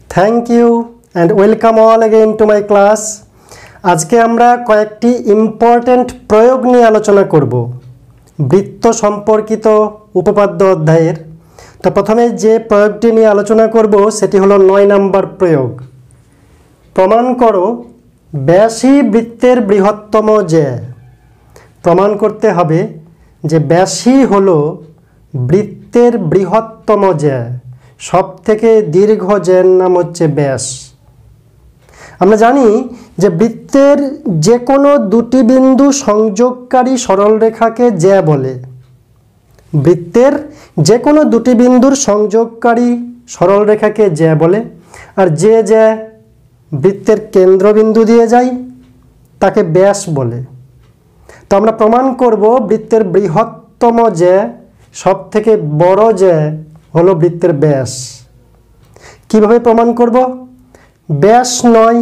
Thank you and welcome all again to my class. আজকে আমরা কয়েকটি ইম্পর্টেন্ট প্রয়োগ নিয়ে আলোচনা করব বৃত্ত সম্পর্কিত উপপাদ্য অধ্যায়ের। তো প্রথমে যে প্রয়োগটি নিয়ে আলোচনা করব সেটি হলো 9 নম্বর প্রয়োগ। প্রমাণ করো ব্যাসই বৃত্তের বৃহত্তম জ্যা। প্রমাণ করতে হবে যে ব্যাসই হলো বৃত্তের বৃহত্তম জ্যা। সবথেকে দীর্ঘ জ্যার নাম হচ্ছে ব্যাস। আমরা জানি যে বৃত্তের যে কোনো দুটি বিন্দু সংযোগকারী সরলরেখাকে জ্যা বলে। বৃত্তের যে কোনো দুটি বিন্দুর সংযোগকারী সরলরেখাকে জ্যা বলে। আর যে জ্যা বৃত্তের কেন্দ্রবিন্দু দিয়ে যায় তাকে ব্যাস বলে। তো আমরা প্রমাণ করব বৃত্তের বৃহত্তম জ্যা, সবথেকে বড় জ্যা হলো বৃত্তের ব্যাস। কিভাবে প্রমাণ করব? ব্যাস নয়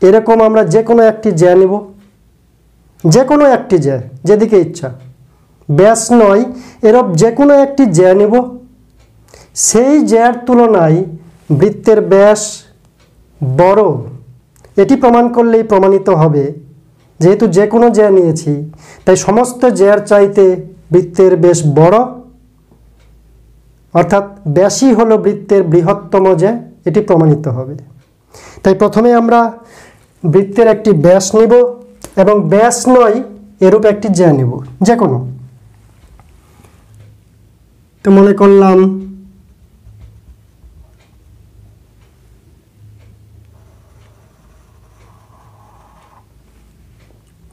এরকম আমরা যে কোনো একটি জ্যা নিব, যে কোনো একটি জ্যা, যেদিকে ইচ্ছা। ব্যাস নয় এরকম যে কোনো একটি জ্যা নিব, সেই জ্যার তুলনায় বৃত্তের ব্যাস বড়। এটি প্রমাণ করলেই প্রমাণিত হবে। যেহেতু যে কোনো জ্যা নিয়েছি তাই সমস্ত জ্যার চাইতে বৃত্তের ব্যাস বড়, অর্থাৎ ব্যাসই হলো বৃত্তের বৃহত্তম জ্যা। এটি প্রমাণিত হবে। তাই প্রথমে আমরা বৃত্তের একটি ব্যাস নিব এবং ব্যাস নয় এরূপ একটি জ্যা নিব, যে কোনো। তো মনে করলাম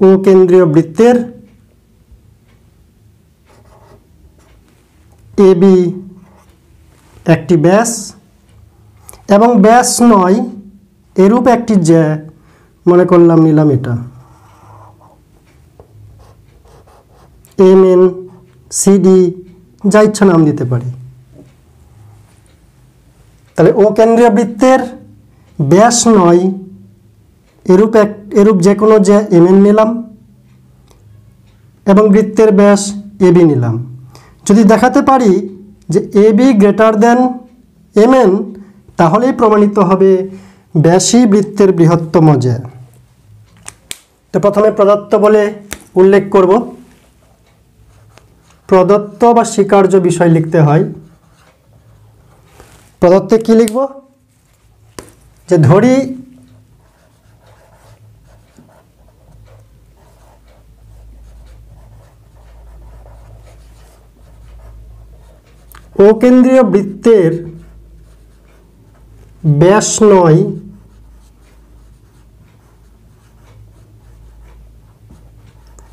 ও কেন্দ্রীয় বৃত্তের এবি একটি ব্যাস এবং ব্যাস নয় এরূপ একটি জ্যা, মনে করলাম নিলাম এটা এমএন সিডি, যা ইচ্ছা নাম দিতে পারি। তাহলে ও কেন্দ্রীয় বৃত্তের ব্যাস নয় এরূপ যে কোনো জ্যা এমএন নিলাম এবং বৃত্তের ব্যাস এবি নিলাম। যদি দেখাতে পারি যে এবি গ্রেটার দেন এমএন, তাহলেই প্রমাণিত হবে ব্যাসই বৃত্তের বৃহত্তম জ্যা। তো প্রথমে প্রদত্ত বলে উল্লেখ করব। প্রদত্ত বা স্বীকার্য বিষয় লিখতে হয়। প্রদত্তে কি লিখব? যে ধরি ও কেন্দ্রীয় বৃত্তের ব্যাস নয়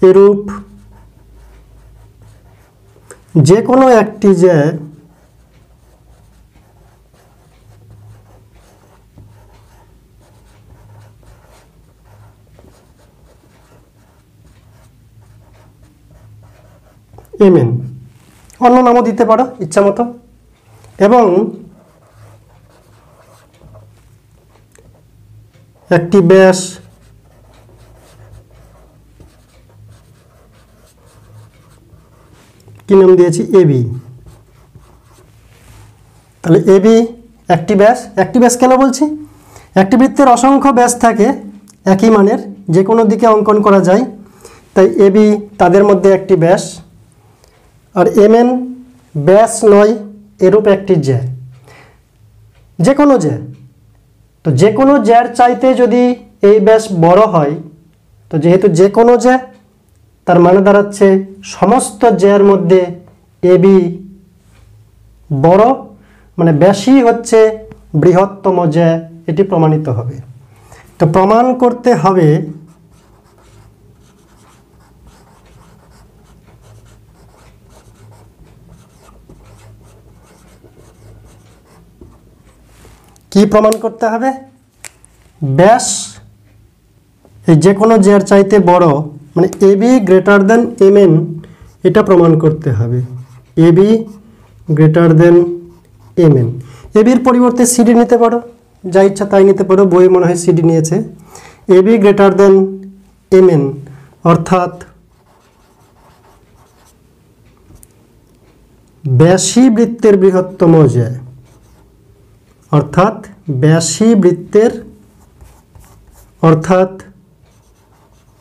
এরূপ যে কোনো একটি জ্যা এমএন, অন্য নামও দিতে পারো ইচ্ছা মতো, এবং একটি ব্যাস কি নাম দিয়েছি? এবি। তাহলে এবি একটি ব্যাস। একটি ব্যাস কেন বলছি? একটি বৃত্তের অসংখ্য ব্যাস থাকে একই মানের, যে কোনো দিকে অঙ্কন করা যায়। তাই এবি তাদের মধ্যে একটি ব্যাস। আর এমএন ব্যাস নয় এরূপ একটি জ্যা, যে কোনো জ্যা। তো যে কোনো জ্যার চাইতে যদি এই ব্যাস বড় হয়, তো যেহেতু যে কোনো জ্যা, তার মানে দাঁড়াচ্ছে সমস্ত জ্যার মধ্যে এবি বড়, মানে ব্যাসই হচ্ছে বৃহত্তম জ্যা। এটি প্রমাণিত হবে। তো প্রমাণ করতে হবে কি প্রমাণ করতে হবে? ব্যাস এই যে কোনো জ্যার চাইতে বড়, মানে এবি গ্রেটার দেন এমএন, এটা প্রমাণ করতে হবে। A B greater than M N. এবির পরিবর্তে সিডি নিতে পারো, যা ইচ্ছা তাই নিতে পারো। বই মনে হয় সিডি নিয়েছে। এবি গ্রেটার দেন এমএন অর্থাৎ ব্যাসই বৃত্তের বৃহত্তম জ্যা, অর্থাৎ ব্যাসী বৃত্তের অর্থাৎ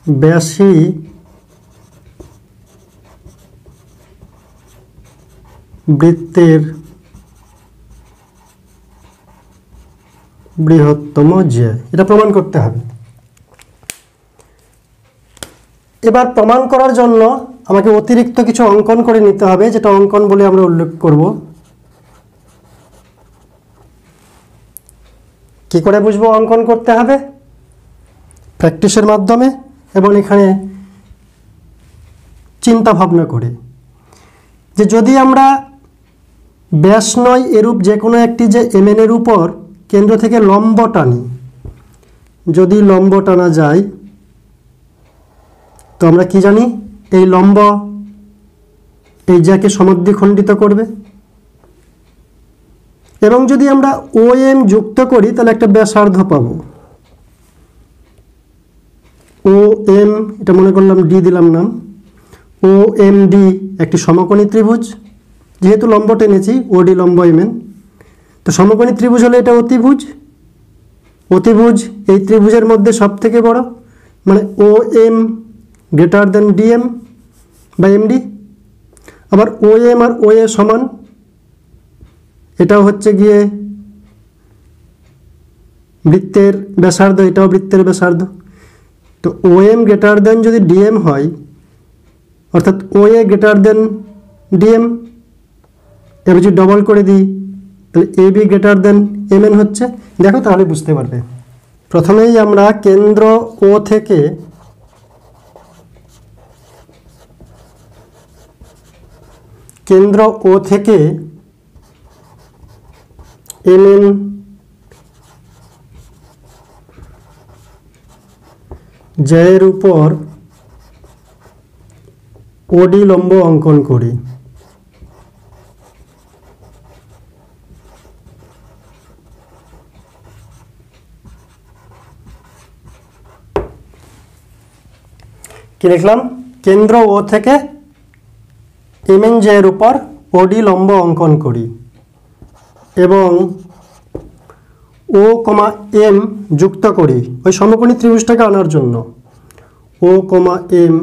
ব্যাসী বৃত্তের বৃহত্তম জ্যা, এটা প্রমাণ করতে হবে। এবার প্রমাণ করার জন্য আমাকে অতিরিক্ত কিছু অঙ্কন করে নিতে হবে, যেটা অঙ্কন বলে আমরা উল্লেখ করব। কি করে বুঝবো অঙ্কন করতে হবে? প্র্যাকটিসের মাধ্যমে এবং এখানে চিন্তা ভাবনা করে, যে যদি আমরা ব্যাস নয় এরূপ যে কোনো একটি যে mn এর উপর কেন্দ্র থেকে লম্ব টানি, যদি লম্ব টানা যায়, তো আমরা কি জানি, এই লম্ব এই জ্যাকে সমদ্বিখণ্ডিত করবে। এবং যদি আমরা OM যুক্ত করি তাহলে একটা ব্যাসার্ধ পাবো। OM, এটা মনে করলাম ডি দিলাম নাম, OMD একটি সমকোণী ত্রিভুজ, যেহেতু লম্ব টেনেছি OD লম্ব MN, তো সমকোণী ত্রিভুজ হলে এটা অতিভুজ। অতিভুজ এই ত্রিভুজের মধ্যে সব থেকে বড়, মানে OM গ্রেটার দেন DM বা MD। আবার OM আর OA সমান, এটাও হচ্ছে গিয়ে বৃত্তের ব্যাসার্ধ, এটাও বৃত্তের ব্যাসার্ধ। তো OM গ্রেটার দেন যদি DM হয়, অর্থাৎ OA গ্রেটার দেন DM, এবার যদি ডবল করে দিই তাহলে AB গ্রেটার দেন MN হচ্ছে। দেখো তাহলে বুঝতে পারবে। প্রথমেই আমরা কেন্দ্র O থেকে MN জ্যায়ের উপর OD লম্ব অঙ্কন করি। কি লিখলাম? কেন্দ্র ও থেকে MN জ্যায়ের উপর OD লম্ব অঙ্কন করি এবং O, M যুক্ত করি ওই সমকোণী ত্রিভুজটাকে আনার জন্য। O, M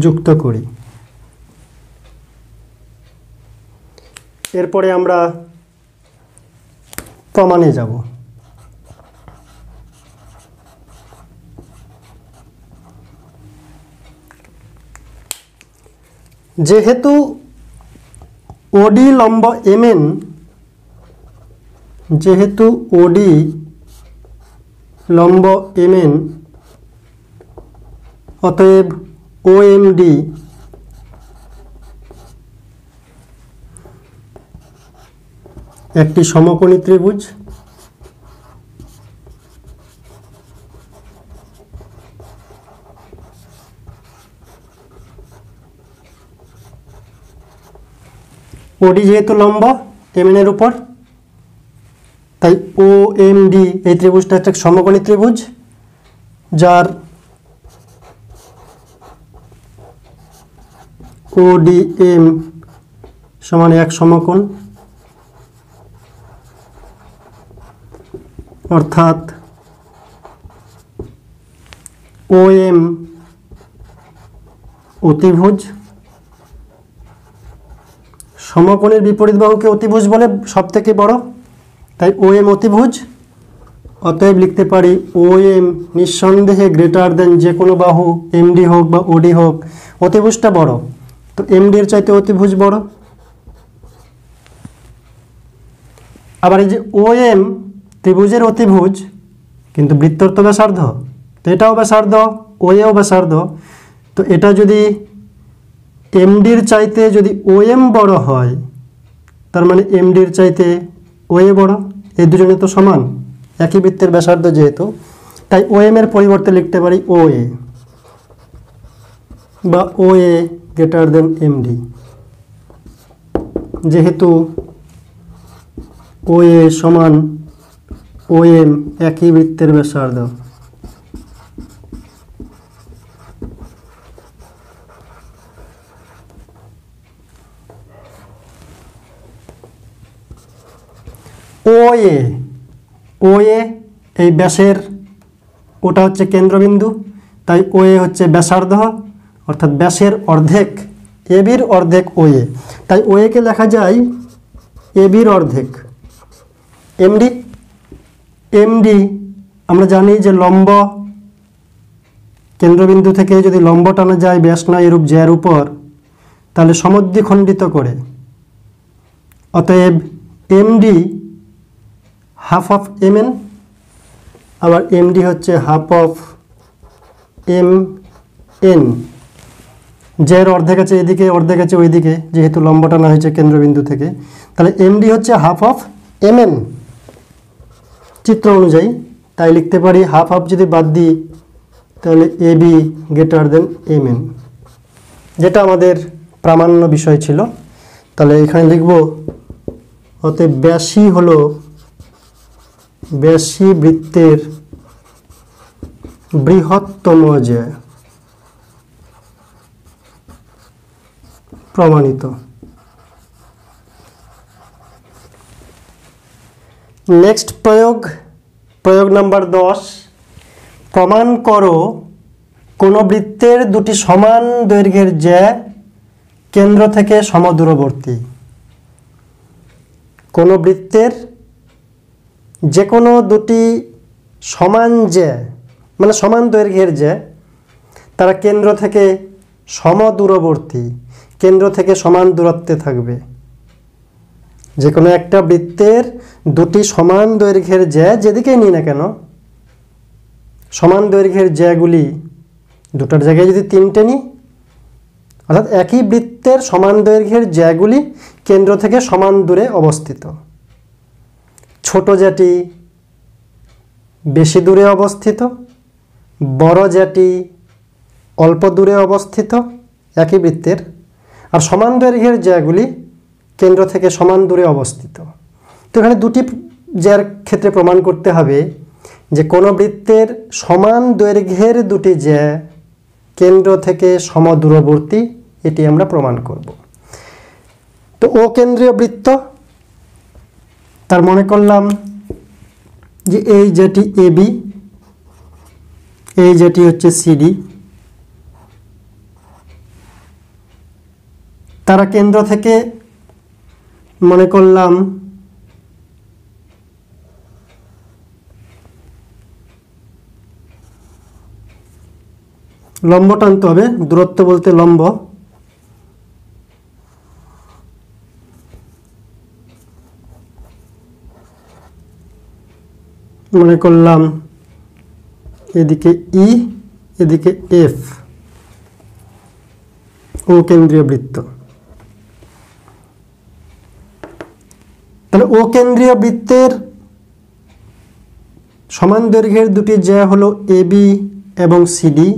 যুক্ত করি। এরপরে আমরা প্রমাণে যাব। যেহেতু OD লম্ব MN, যেহেতু OD লম্ব MN, অতএব OMD একটি সমকোণী ত্রিভুজ। OD যেহেতু লম্ব MN এর উপর, তাই OMD এই ত্রিভুজটা একটা সমকোণী ত্রিভুজ, যার ODM সমান এক সমকোণ, অর্থাৎ OM অতিভুজ। সমকোণের বিপরীত বাহুকে অতিভুজ বলে সব থেকে বড়, তাই OM অতিভুজ। অতএব লিখতে পারি OM নিঃসন্দেহে গ্রেটার দেন যে কোনো বাহু MD হোক বা OD হোক, অতিভুজটা বড়, তো MD এর চাইতে অতিভুজ বড়। আবার এই যে OM ত্রিভুজের অতিভুজ, কিন্তু বৃত্তর তো ব্যাসার্ধ, তো এটাও ব্যাসার্ধ, OAও ব্যাসার্ধ, তো এটা যদি MDর চাইতে যদি OM বড় হয়, তার মানে MDর চাইতে OA বড়। এই দুজনে তো সমান, একই বৃত্তের ব্যাসার্ধ যেহেতু, তাই OM এর পরিবর্তে লিখতে পারি OA বা OA গ্রেটার দেন MD। যেহেতু OA সমান OM একই বৃত্তের ব্যাসার্ধ, ও এ, ও এ এই ব্যাসের ওটা হচ্ছে কেন্দ্রবিন্দু, তাই ও এ হচ্ছে ব্যাসার্ধ, অর্থাৎ ব্যাসের অর্ধেক, এ বির অর্ধেক ও এ, তাই ও একে লেখা যায় এ বির অর্ধেক। এমডি, এমডি আমরা জানি যে লম্ব, কেন্দ্রবিন্দু থেকে যদি লম্ব টানা যায় ব্যাস নয় এরূপ জ্যার উপর, তাহলে সমদ্বিখণ্ডিত করে, অতএব এমডি হাফ অফ এম এন, আবার এমডি হচ্ছে হাফ অফ এম এন। জ্যার অর্ধেক আছে এদিকে, অর্ধেক আছে ওইদিকে, যেহেতু লম্ব টানা হয়েছে কেন্দ্রবিন্দু থেকে, তাহলে এমডি হচ্ছে হাফ অফ এম এন চিত্র অনুযায়ী। তাই লিখতে পারি হাফ হাফ যদি বাদ দিই তাহলে A B greater than M N, যেটা আমাদের প্রামাণ্য বিষয় ছিল। তাহলে এখানে লিখব অতএব ব্যাসই হলো, ব্যাসী বৃত্তের বৃহত্তম জ্যা, প্রমাণিত। নেক্সট প্রয়োগ, প্রয়োগ নাম্বার 10, প্রমাণ করো কোনো বৃত্তের দুটি সমান দৈর্ঘ্যের জ্যা কেন্দ্র থেকে সমদূরবর্তী। কোনো বৃত্তের যে কোনো দুটি সমান জ্যা, মানে সমান দৈর্ঘ্যের জ্যা, তারা কেন্দ্র থেকে সমদূরবর্তী, কেন্দ্র থেকে সমান দূরত্বে থাকবে। যে কোনো একটা বৃত্তের দুটি সমান দৈর্ঘ্যের জ্যা, যেদিকেই নিই না কেন, সমান দৈর্ঘ্যের জ্যাগুলি দুটার জায়গায় যদি তিনটে নিই, অর্থাৎ একই বৃত্তের সমান দৈর্ঘ্যের জ্যাগুলি কেন্দ্র থেকে সমান দূরে অবস্থিত। ছোট জ্যাটি বেশি দূরে অবস্থিত, বড় জ্যাটি অল্প দূরে অবস্থিত একই বৃত্তের, আর সমান দৈর্ঘ্যের জ্যাগুলি কেন্দ্র থেকে সমান দূরে অবস্থিত। তো এখানে দুটি জ্যার ক্ষেত্রে প্রমাণ করতে হবে যে কোনো বৃত্তের সমান দৈর্ঘ্যের দুটি জ্যা কেন্দ্র থেকে সমদূরবর্তী, এটি আমরা প্রমাণ করব। তো ও কেন্দ্রীয় বৃত্ত, তার মনে করলাম যে এই যেটি এ বি, এই যেটি হচ্ছে সিডি, তারা কেন্দ্র থেকে মনে করলাম লম্ব টানতে হবে, দূরত্ব বলতে লম্ব। মনে করলাম এদিকে ই, এদিকে এফ, ও কেন্দ্রীয় বৃত্ত। তাহলে ও কেন্দ্রীয় বৃত্তের সমান দৈর্ঘ্যের দুটি জ্যা হলো এ বি এবং সিডি,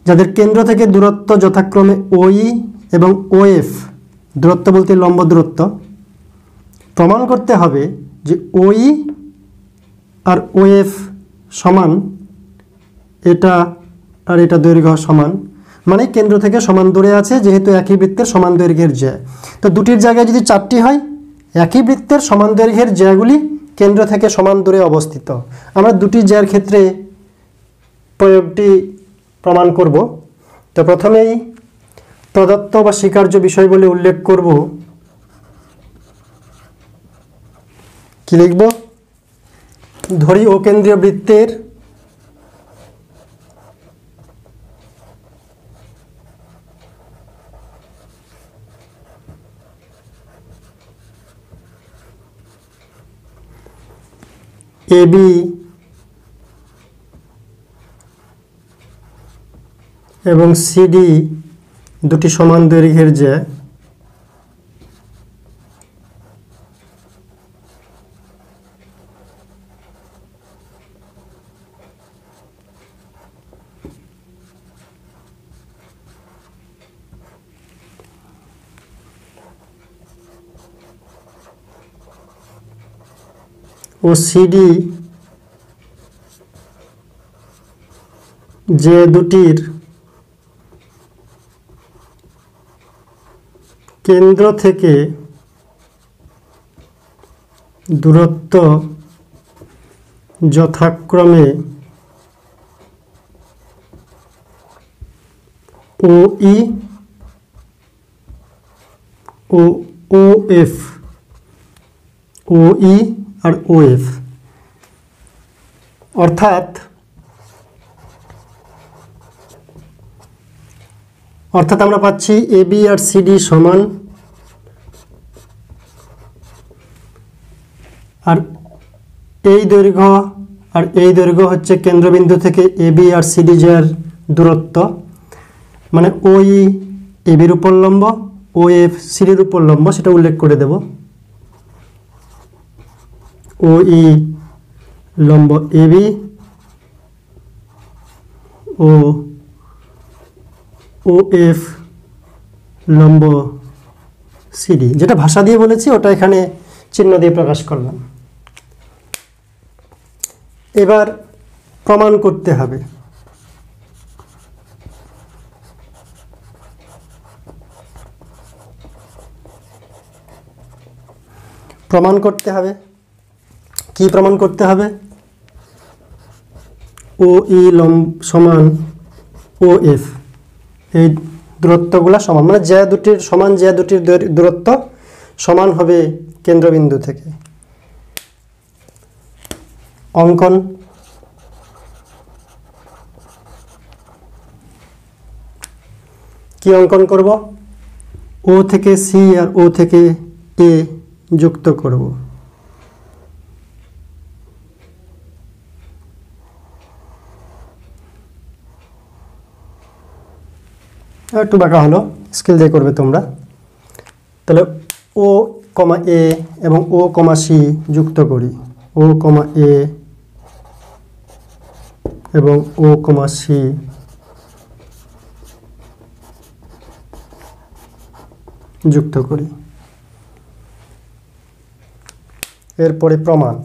যাদের কেন্দ্র থেকে দূরত্ব যথাক্রমে ওই এবং ওএফ, দূরত্ব বলতে লম্ব দূরত্ব। প্রমাণ করতে হবে যে ওই আর ওএফ সমান, এটা আর এটা দৈর্ঘ্য সমান, মানে কেন্দ্র থেকে সমান দূরে আছে, যেহেতু একই বৃত্তের সমান দৈর্ঘ্যের জ্যা। তো দুটির জায়গায় যদি চারটি হয়, একই বৃত্তের সমান দৈর্ঘ্যের জ্যাগুলি কেন্দ্র থেকে সমান দূরে অবস্থিত। আমরা দুটি জ্যার ক্ষেত্রে প্রয়োগটি প্রমাণ করব। তো প্রথমেই প্রদত্ত বা স্বীকার্য বিষয় বলে উল্লেখ করব। কি লিখব? ধরি ও কেন্দ্রীয় বৃত্তের এবি এবং সিডি দুটি সমান দৈর্ঘ্যের জ্যা। ও সিডি যে দুটির কেন্দ্র থেকে দূরত্ব যথাক্রমে OE O OF, OE R OF, অর্থাৎ আমরা পাচ্ছি AB আর CD সমান, আর এই দৈর্ঘ্য আর এই দৈর্ঘ্য হচ্ছে কেন্দ্রবিন্দু থেকে AB আর CD এর দূরত্ব, মানে OE ABর উপর লম্ব, OF CDর উপর লম্ব, সেটা উল্লেখ করে দেব। OE লম্ব AB ও OF লম্ব CD, যেটা ভাষা দিয়ে বলেছি ওটা এখানে চিহ্ন দিয়ে প্রকাশ করলাম। এবার প্রমাণ করতে হবে। কি প্রমাণ করতে হবে? OE সমান OF, এই দূরত্বগুলো সমান, মানে যে দুটির সমান, যে দুটির দূরত্ব সমান হবে কেন্দ্রবিন্দু থেকে। অঙ্কন। কি অঙ্কন করব? O থেকে C আর O থেকে A যুক্ত করব। একটু বাঁকা হলো, স্কেল দিয়ে করবে তোমরা। তাহলে O, A এবং O, C যুক্ত করি। O, A এবং O, C যুক্ত করি। এরপরে প্রমাণ।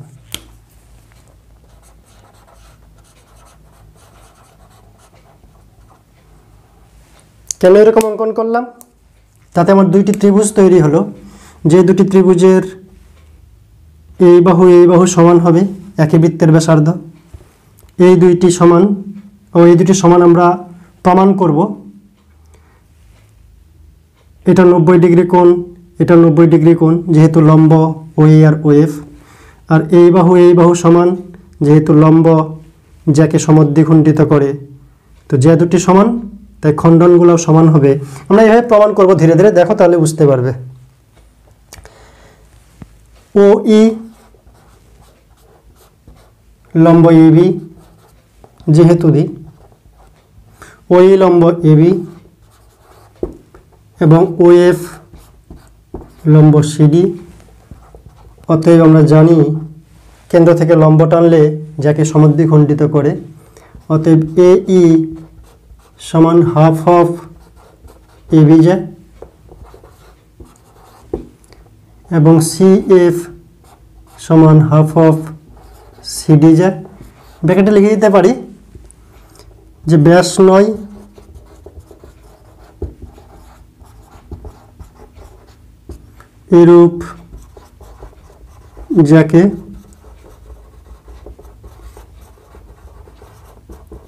কেন এরকম অঙ্কন করলাম? তাতে আমার দুইটি ত্রিভুজ তৈরি হলো, যে দুটি ত্রিভুজের এই বাহু সমান হবে, একই বৃত্তের ব্যাসার্ধ। এই দুইটি সমান ও এই দুটি সমান আমরা প্রমাণ করব। এটা 90 ডিগ্রি কোণ, এটা 90 ডিগ্রি কোণ, যেহেতু লম্ব OE আর OF। আর এই বাহু সমান, যেহেতু লম্ব যাকে সমদ্বিখণ্ডিত করে, তো যে দুটি সমান তাই খণ্ডনগুলো সমান হবে। আমরা এভাবে প্রমাণ করব ধীরে ধীরে, দেখো তাহলে বুঝতে পারবে। OE লম্ব AB, যেহেতু OE লম্ব AB এবং OF লম্ব CD, অতএব আমরা জানি কেন্দ্র থেকে লম্ব টানলে যাকে সমদ্বিখণ্ডিত করে, অতএব AE সমান হাফ অফ AB যায় এবং CF সমান হাফ অফ CD যায়। ব্র্যাকেটে লিখে দিতে পারি যে ব্যাস নয় এরূপ যাকে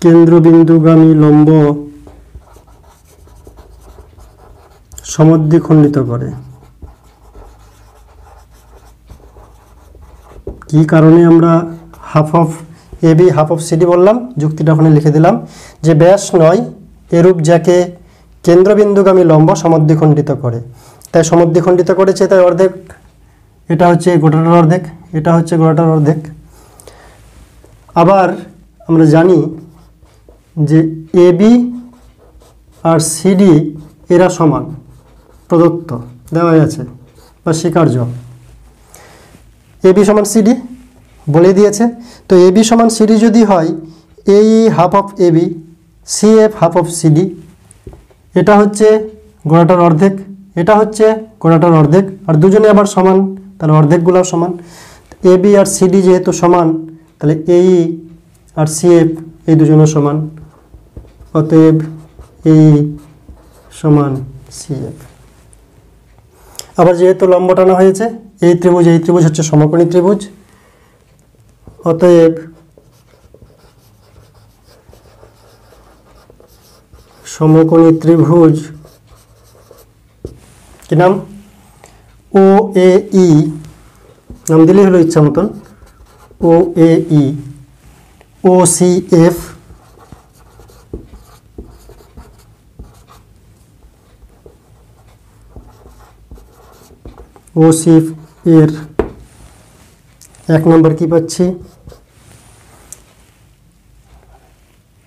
কেন্দ্রবিন্দুগামী লম্ব সমদ্বিখণ্ডিত করে। কি কারণে আমরা half of AB half of CD বললাম, যুক্তিটা ওখানে লিখে দিলাম যে ব্যাস নয় এরূপ যাকে কেন্দ্রবিন্দুগামী লম্ব সমদ্বিখণ্ডিত করে। তাই সমদ্বিখণ্ডিত করেছে, তাই অর্ধেক, এটা হচ্ছে গোটাটার অর্ধেক, এটা হচ্ছে গোটাটার অর্ধেক। আবার আমরা জানি যে AB আর CD এরা সমান, প্রদত্ত দেওয়া আছে বা স্বীকার্য। AB সমান CD বলে দিয়েছে, তো AB সমান CD যদি হয়, AE half of AB, CF half of CD, এটা হচ্ছে গোড়াটার অর্ধেক, এটা হচ্ছে গোড়াটার অর্ধেক, আর দুজনে আবার সমান, তাহলে অর্ধেকগুলো সমান। AB আর CD যেহেতু সমান, তাহলে AE আর CF এই দুজনে সমান, অতএব AE সমান CF। আবার যেহেতু লম্ব টানা হয়েছে, এই ত্রিভুজ হচ্ছে সমকোণী ত্রিভুজ, অতএব সমকোণী ত্রিভুজ কি নাম? ও এ ই নাম দিলেই হলো ইচ্ছা মতন। ও এ ই, ও সি এফ, ও সি এর 1 নম্বর কি পাচ্ছি?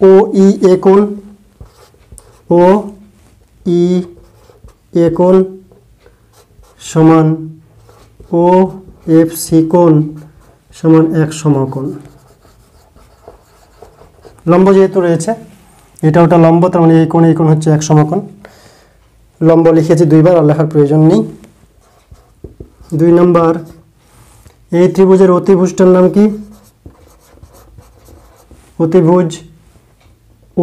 ও ই এ কোণ, ও ই এ কোণ সমান ও এফ সি কোণ সমান 1 সমকোণ। লম্ব যেহেতু রয়েছে, এটা ওটা লম্ব, তার মানে এই কোণ হচ্ছে 1 সমকোণ। লম্ব লিখেছি 2 বার, আর লেখার প্রয়োজন নেই। 2 নম্বর, এই ত্রিভুজের অতিভুজটার নাম কি? অতিভুজ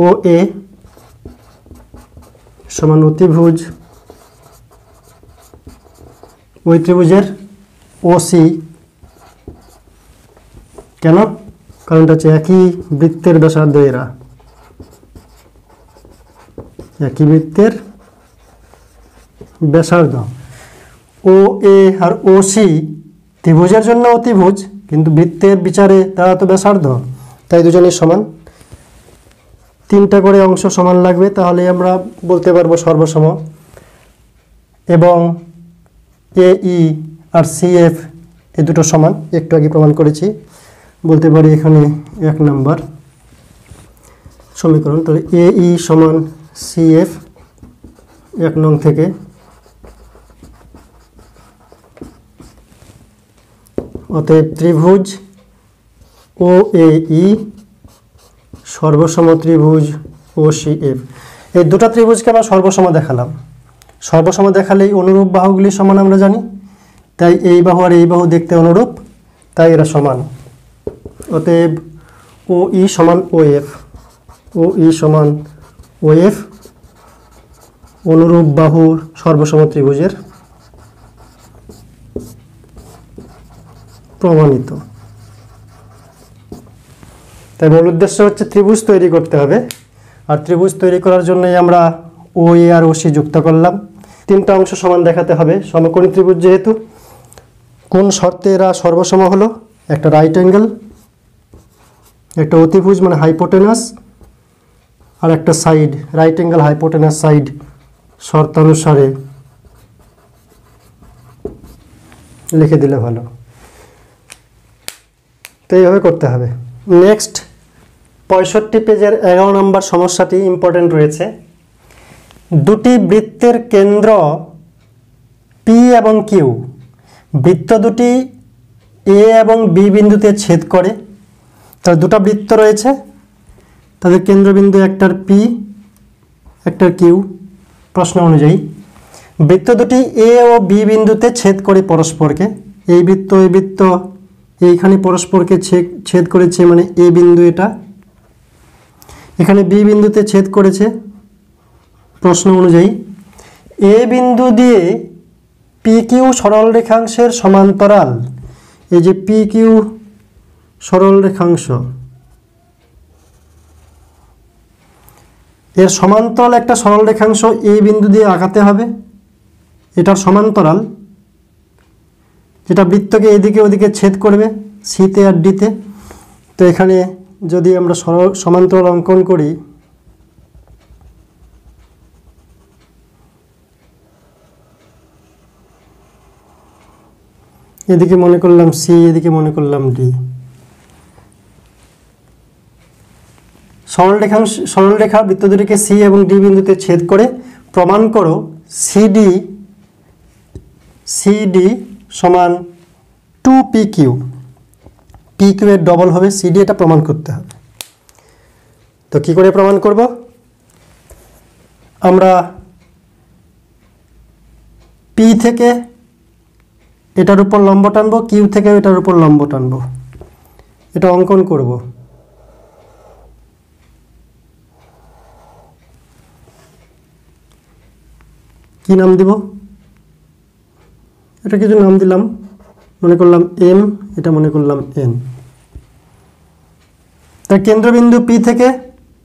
ও এ সমান অতিভুজ ওই ত্রিভুজের ও সি। কেন? কারণটা হচ্ছে একই বৃত্তের ব্যাসার্ধ এরা, একই বৃত্তের ব্যাসার্ধ। ও এ আর ও সি ত্রিভুজের জন্য অতিভুজ, কিন্তু বৃত্তের বিচারে তারা তো ব্যাসার্ধ, তাই দুজনের সমান। 3টা করে অংশ সমান লাগবে, তাহলে আমরা বলতে পারবো সর্বসম। এবং এ ই আর সি এফ এই দুটো সমান, একটু আগে প্রমাণ করেছি। বলতে পারি এখানে 1 নম্বর সমীকরণ। তাহলে এ ই সমান সি এফ 1 নং থেকে। অতএব ত্রিভুজ ও এ ই সর্বসম ত্রিভুজ ও সি এফ। এই দুটো ত্রিভুজকে আমরা সর্বসম দেখালাম। সর্বসম দেখালেই অনুরূপ বাহুগুলি সমান আমরা জানি, তাই এই বাহু আর এই বাহু দেখতে অনুরূপ, তাই এরা সমান। অতএব ও ই সমান ও এফ, ও ই সমান ও এফ অনুরূপ বাহু সর্বসম ত্রিভুজের প্রমাণিত। তাই মূল উদ্দেশ্য হচ্ছে ত্রিভুজ তৈরি করতে হবে, আর ত্রিভুজ তৈরি করার জন্যই আমরা ও এ আর ও সি যুক্ত করলাম। 3টা অংশ সমান দেখাতে হবে সমকোণী ত্রিভুজ যেহেতু। কোন শর্তে এরা সর্বসম হলো? একটা রাইট অ্যাঙ্গেল, একটা অতিভুজ মানে হাইপোটেনাস, আর একটা side, right angle hypotenuse side শর্তানুসারে লিখে দিলে ভালো। তো এইভাবে করতে হবে। নেক্সট 65 পেজের 11 নম্বর সমস্যাটি ইম্পর্টেন্ট রয়েছে। দুটি বৃত্তের কেন্দ্র পি এবং কিউ, বৃত্ত দুটি এ এবং বি বিন্দুতে ছেদ করে। তার দুটো বৃত্ত রয়েছে, তাদের কেন্দ্রবিন্দু একটার পি একটার কিউ। প্রশ্ন অনুযায়ী বৃত্ত দুটি এ ও বি বিন্দুতে ছেদ করে পরস্পরকে। এই বৃত্ত এইখানে পরস্পরকে ছেদ করেছে, মানে এ বিন্দু এটা, এখানে বি বিন্দুতে ছেদ করেছে। প্রশ্ন অনুযায়ী এ বিন্দু দিয়ে পি কিউ সরল রেখাংশের সমান্তরাল, এই যে পি কিউ সরল রেখাংশ, এর সমান্তরাল একটা সরল রেখাংশ এই বিন্দু দিয়ে আঁকাতে হবে। এটার সমান্তরাল, যেটা বৃত্তকে এদিকে ওদিকে ছেদ করবে সিতে আর ডিতে। তো এখানে যদি আমরা সমান্তরাল অঙ্কন করি, এদিকে মনে করলাম সি, এদিকে মনে করলাম ডি। সরলরেখা বৃত্ত দুটিকে সি এবং ডি বিন্দুতে ছেদ করে প্রমাণ করো সিডি সমান 2PQ। PQ এর ডবল হবে সিডি, এটা প্রমাণ করতে হবে। তো কি করে প্রমাণ করব? আমরা পি থেকে এটার উপর লম্ব টানবো, কিউ থেকে এটার উপর লম্ব টানবো, এটা অঙ্কন করব। কি নাম দিব? এটা কিছু নাম দিলাম, মনে করলাম এম, এটা মনে করলাম এন। তাই কেন্দ্রবিন্দু পি থেকে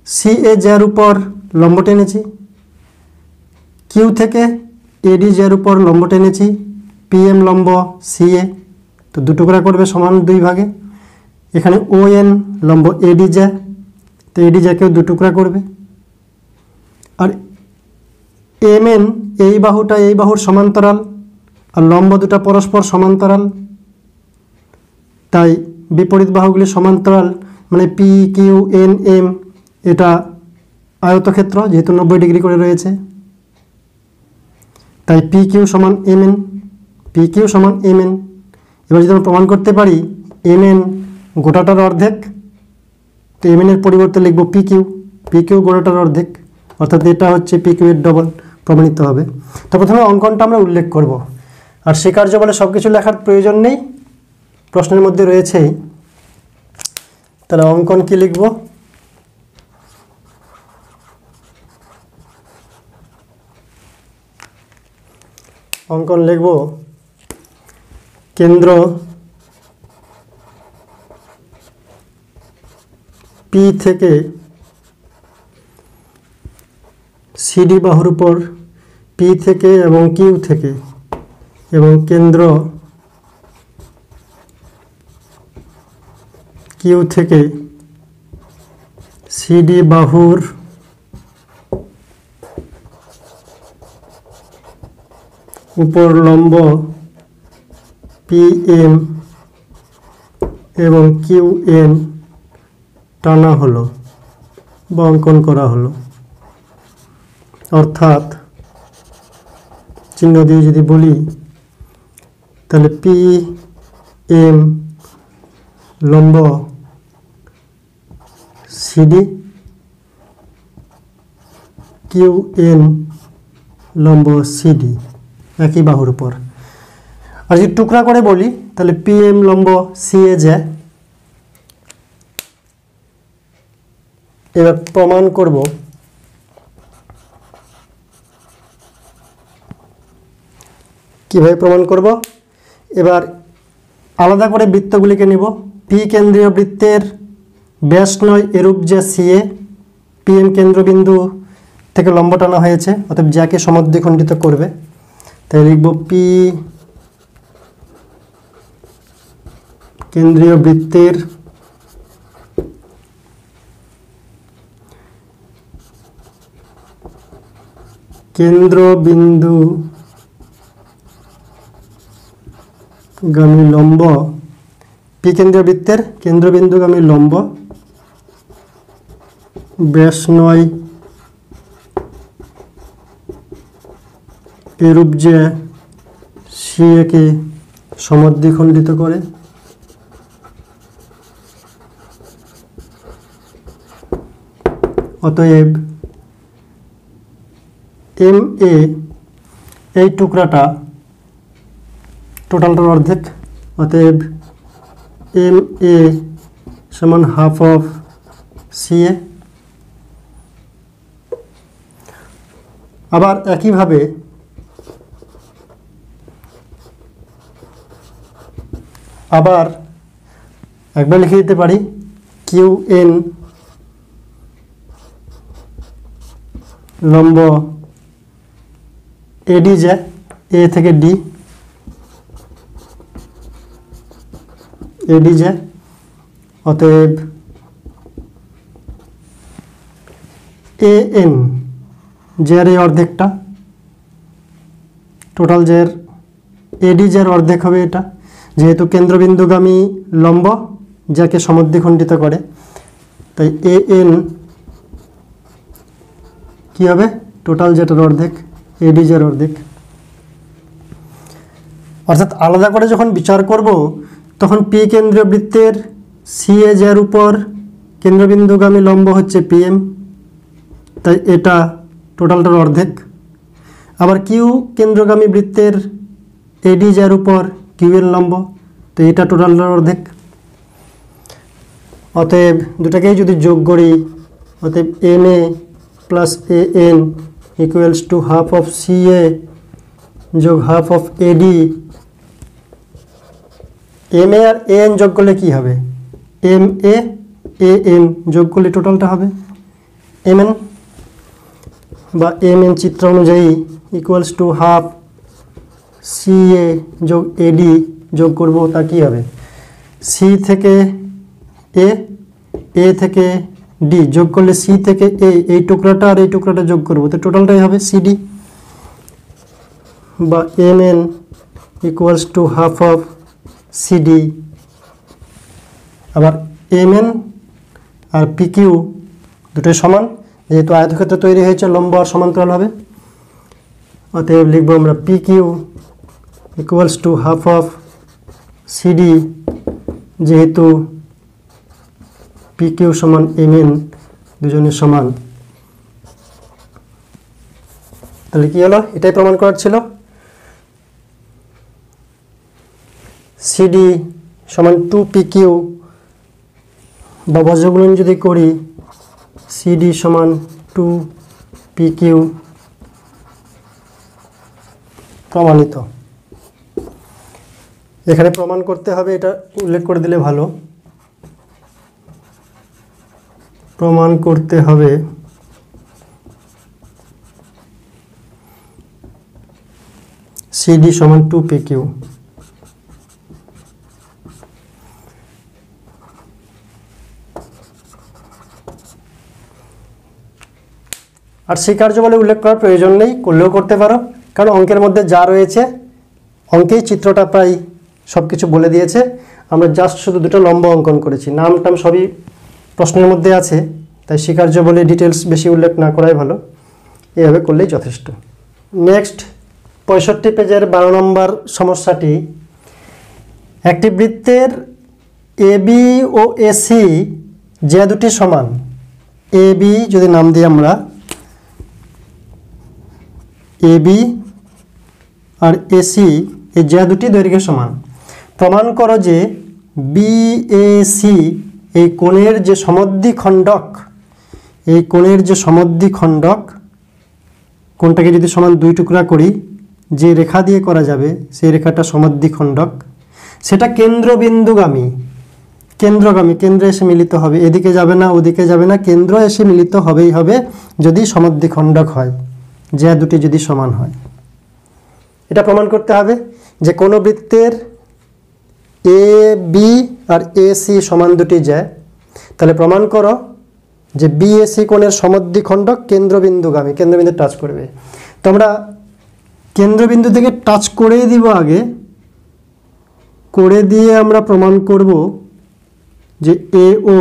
সি এ যার উপর লম্ব টেনেছি, কিউ থেকে এডি যার উপর লম্ব টেনেছি, পি এম লম্ব সি এ, তো দু টুকরা করবে সমান 2 ভাগে। এখানে ও এন লম্ব এডি যা, তো এডি যাকেও 2 টুকরা করবে। আর এম এন এই বাহুটা এই বাহুর সমান্তরাল, আর লম্ব দুটা পরস্পর সমান্তরাল, তাই বিপরীত বাহুগুলি সমান্তরাল, মানে পি কিউ এন এম এটা আয়তক্ষেত্র, যেহেতু 90 ডিগ্রি করে রয়েছে, তাই পি কিউ সমান এম এন, পি কিউ সমান এম এন। এবার যদি আমরা প্রমাণ করতে পারি এম এন গোটাটার অর্ধেক, তো এম এন এর পরিবর্তে লিখব পি কিউ, পি কিউ গোটাটার অর্ধেক, অর্থাৎ এটা হচ্ছে পি কিউ এর ডবল, প্রমাণিত হবে। তো প্রথমে অঙ্কনটা আমরা উল্লেখ করব, আর সে কার্য বলে সব কিছু লেখার প্রয়োজন নেই, প্রশ্নের মধ্যে রয়েছেই। তাহলে অঙ্কন কি লিখব? অঙ্কন লিখব কেন্দ্র পি থেকে সিডি বাহুর উপর, পি থেকে এবং কিউ থেকে, এবং কেন্দ্র কিউ থেকে সিডি বাহুর উপর লম্ব পি এম এবং কিউ এন টানা হলো বা অঙ্কন করা হলো। অর্থাৎ চিহ্ন দিয়ে যদি বলি, তাহলে পি এম লম্ব সিডি, কিউ এন লম্ব সিডি, একই বাহুর উপর। আর যদি টুকরা করে বলি, তাহলে পি এম লম্ব সি এ যায়। এবার প্রমাণ করব কিভাবে প্রমাণ করব। এবার আলাদা করে বৃত্তগুলিকে নিব। পি কেন্দ্রীয় বৃত্তের ব্যাস নয় এরূপ যে সি এ, পি এম কেন্দ্রবিন্দু থেকে লম্ব টানা হয়েছে, অতএব যাকে সমদ্বিখণ্ডিত করবে। তাই লিখব পি কেন্দ্রীয় বৃত্তের কেন্দ্রবিন্দু গামী লম্ব, পি কেন্দ্রীয় বৃত্তের কেন্দ্রবিন্দুগামী লম্ব ব্যাস নয় এরূপ যে সি একে সমদ্বিখণ্ডিত করে। অতএব এম এ এই টুকরাটা টোটালটার অর্ধেক, অতএব এম এ সমান হাফ অফ সি এ। আবার একইভাবে আবার একবার লিখে দিতে পারি কিউ এন লম্ব এডি যায়, এ থেকে ডি, এডি যায়। অতএব এ এন জের এই অর্ধেকটা, টোটাল জের এডি জের অর্ধেক হবে এটা, যেহেতু কেন্দ্রবিন্দুগামী লম্ব যাকে সমদ্বিখণ্ডিত করে, তাই এ এন কী হবে? টোটাল যেটার অর্ধেক, এডি জের অর্ধেক। অর্থাৎ আলাদা করে যখন বিচার করব, তখন পি কেন্দ্রীয় বৃত্তের সি এ জের উপর কেন্দ্রবিন্দুগামী লম্ব হচ্ছে পি এম, তাই এটা টোটালটার অর্ধেক। আবার কিউ কেন্দ্রগামী বৃত্তের এডি জের উপর কিউ এর লম্ব, তো এটা টোটালটার অর্ধেক। অতএব দুটাকেই যদি যোগ করি, অতএব M A plus A N equals to half of C A যোগ half of A D M A আর এ এন যোগ করলে কী হবে? এম এ এন যোগ করলে টোটালটা হবে এম এন, বা এম এন চিত্র অনুযায়ী equals to half C A যোগ এডি যোগ করব, তা কী হবে? সি থেকে এ থেকে ডি যোগ করলে সি থেকে এই টুকরাটা আর এই টুকরাটা যোগ করব, তো টোটালটাই হবে সিডি, বা M N equals to half of CD. আবার এম এন আর পি কিউ দুটোই সমান, যেহেতু আয়তক্ষেত্র তৈরি হয়েছে লম্ব আর সমান্তরাল হবে, অতএব লিখব আমরা P Q equals to half of CD, যেহেতু পি কিউ সমান এম এন, দুজনের সমান। তাহলে কি হলো? এটাই প্রমাণ করার ছিল। সিডি সমান 2PQ, বা বজ্রগুণন যদি করি সিডি সমান 2PQ, প্রমাণিত। এখানে প্রমাণ করতে হবে, এটা উল্লেখ করে দিলে ভালো। প্রমাণ করতে হবে সিডি সমান 2PQ। আর স্বীকার্য বলে উল্লেখ করার প্রয়োজন নেই, করলেও করতে পারো, কারণ অঙ্কের মধ্যে যা রয়েছে অঙ্কেই চিত্রটা প্রায় সব কিছু বলে দিয়েছে। আমরা জাস্ট শুধু দুটো লম্ব অঙ্কন করেছি, নাম টাম সবই প্রশ্নের মধ্যে আছে, তাই স্বীকার্য বলে ডিটেলস বেশি উল্লেখ না করাই ভালো, এভাবে করলেই যথেষ্ট। নেক্সট 65 পেজের 12 নম্বর সমস্যাটি, একটি বৃত্তের এবি ও এসি যে দুটি সমান, এবি যদি নাম দিই আমরা, এবি আর এসি এই যে দুটি দৈর্ঘ্য সমান, প্রমাণ করো যে বিএসি এই কোণের যে সমদ্বিখণ্ডক, এই কোণের যে সমদ্বিখণ্ডক, কোণটাকে যদি সমান দুই টুকরা করি, যে রেখা দিয়ে করা যাবে সেই রেখাটা সমদ্বিখণ্ডক, সেটা কেন্দ্রবিন্দুগামী, কেন্দ্রে এসে মিলিত হবে, এদিকে যাবে না ওদিকে যাবে না, কেন্দ্র এসে মিলিত হবেই হবে যদি সমদ্বিখণ্ডক হয়, যে দুটি যদি সমান হয়। এটা প্রমাণ করতে হবে যে কোনো বৃত্তের এ বি আর এসি সমান দুটি যায়, তাহলে প্রমাণ করো যে বিএসি কোণের সমদ্বিখণ্ডক কেন্দ্রবিন্দুগামী, কেন্দ্রবিন্দু টাচ করবে। তো আমরা কেন্দ্রবিন্দু থেকে টাচ করেই দিব, আগে করে দিয়ে আমরা প্রমাণ করব যে এ ও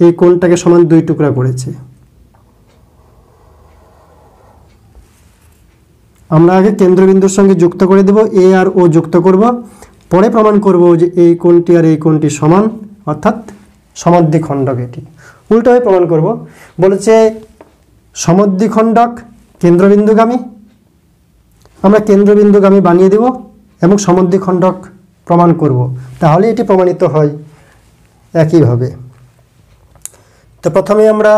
এই কোণটাকে সমান দুই টুকরা করেছে। আমরা আগে কেন্দ্রবিন্দুর সঙ্গে যুক্ত করে দেব, এ আর ও যুক্ত করব, পরে প্রমাণ করব যে এই কোণটি আর এই কোণটি সমান, অর্থাৎ সমদ্বিখণ্ডক। এটি উল্টোভাবে প্রমাণ করব, বলেছে সমদ্বিখণ্ডক কেন্দ্রবিন্দুগামী, আমরা কেন্দ্রবিন্দুগামী বানিয়ে দেব এবং সমদ্বিখণ্ডক প্রমাণ করব, তাহলে এটি প্রমাণিত হয় একইভাবে। তো প্রথমে আমরা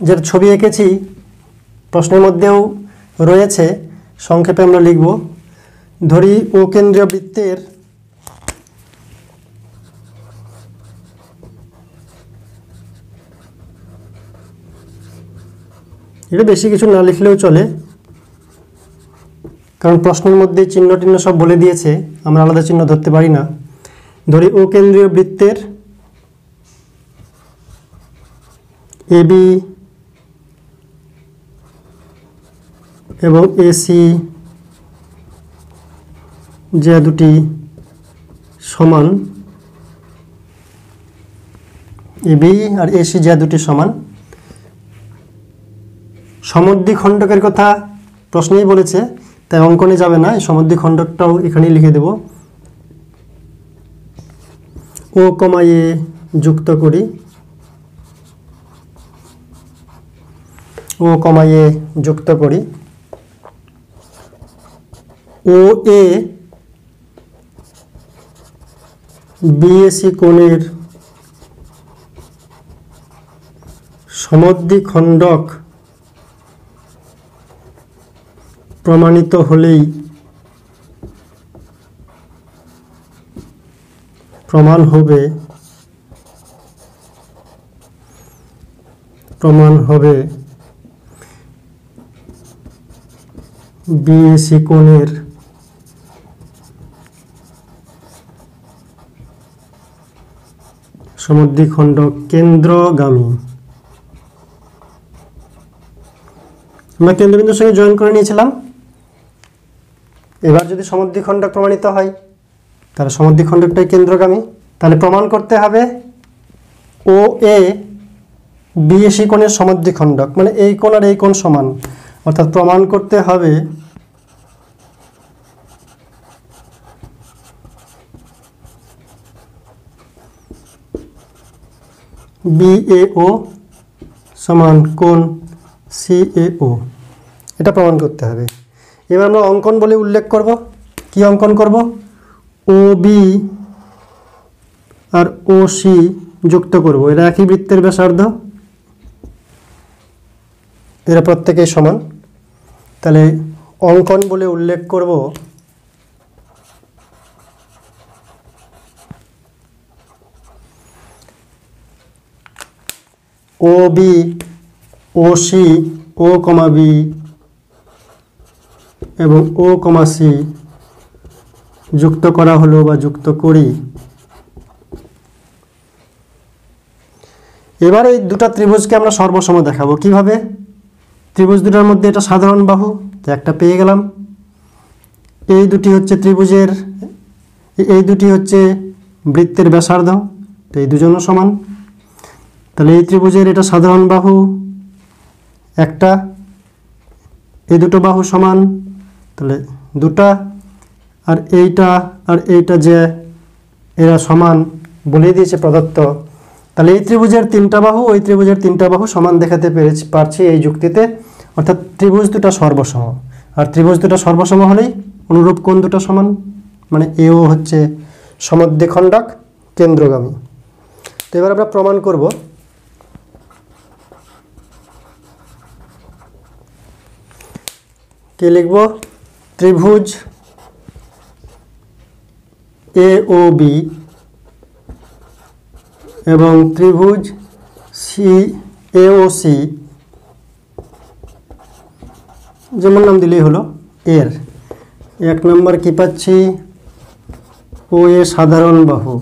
যে ছবি এঁকেছি প্রশ্নের মধ্যেও রয়েছে, সংক্ষেপে আমরা লিখব। ধরি ও কেন্দ্রীয় বৃত্তের এটা বেশি কিছু না লিখলেও চলে, কারণ প্রশ্নের মধ্যে চিহ্ন টিহ্ন সব বলে দিয়েছে, আমরা আলাদা চিহ্ন ধরতে পারি না। ধরি ও কেন্দ্রীয় বৃত্তের এবি এবং এসি যে দুটি সমান, এবি আর এসি যে দুটি সমান, সমদ্বিখণ্ডকের কথা প্রশ্নেই বলেছে, তাই অঙ্কনে যাবে না, এই সমদ্বিখণ্ডকটাও এখানেই লিখে দেব। ও কমা এ যুক্ত করি, ও কমা এ যুক্ত করি, ও এ বিএসি কোণের সমদ্বিখণ্ডক প্রমাণিত হলেই প্রমাণ হবে বিএসি কোণের সমদ্বিখণ্ডক কেন্দ্রগামী। আমরা কেন্দ্রবিন্দুর সঙ্গে জয়েন করে নিয়েছিলাম। এবার যদি সমদ্বিখণ্ডক প্রমাণিত হয় তাহলে সমদ্বিখণ্ডকটাই কেন্দ্রগামী। তাহলে প্রমাণ করতে হবে ও এ বিএসি কোণের সমদ্বিখণ্ডক, মানে এই কোণ আর এই কোণ সমান, অর্থাৎ প্রমাণ করতে হবে বিএও সমান কোণ সিএও, এটা প্রমাণ করতে হবে। এবার আমরা অঙ্কন বলে উল্লেখ করব। কি অঙ্কন করব? ও বি আর ও সি যুক্ত করব। এরা একই বৃত্তের ব্যাসার্ধ, এরা প্রত্যেকেই সমান। তাহলে অঙ্কন বলে উল্লেখ করব ও বি ও সি ও কমা বি এবং ও কমা সি যুক্ত করা হলো বা যুক্ত করি। এবার এই দুটো ত্রিভুজকে আমরা সর্বসম দেখাবো। কিভাবে? ত্রিভুজ দুটার মধ্যে এটা সাধারণ বাহু, তো একটা পেয়ে গেলাম। এই দুটি হচ্ছে ত্রিভুজের, এই দুটি হচ্ছে বৃত্তের ব্যাসার্ধ, তো এই দুজনও সমান। তাহলে এই ত্রিভুজের এটা সাধারণ বাহু একটা, এই দুটো বাহু সমান, তাহলে দুটা, আর এইটা যে এরা সমান বলে দিয়েছে প্রদত্ত। তাহলে এই ত্রিভুজের তিনটা বাহু ওই ত্রিভুজের তিনটা বাহু সমান দেখাতে পারছি এই যুক্তিতে, অর্থাৎ ত্রিভুজ দুটো সর্বসম। আর ত্রিভুজ দুটো সর্বসম হলেই অনুরূপ কোণ দুটো সমান, মানে এও হচ্ছে সমদ্বিখণ্ডক কেন্দ্রগামী। তো এবার আমরা প্রমাণ করব। কি লিখব? ত্রিভুজ এ ও বি এবং ত্রিভুজ সি এ ও সি, যেমন নাম দিলেই হলো, এর এক নম্বর কি পাচ্ছি? ও এ সাধারণ বাহু,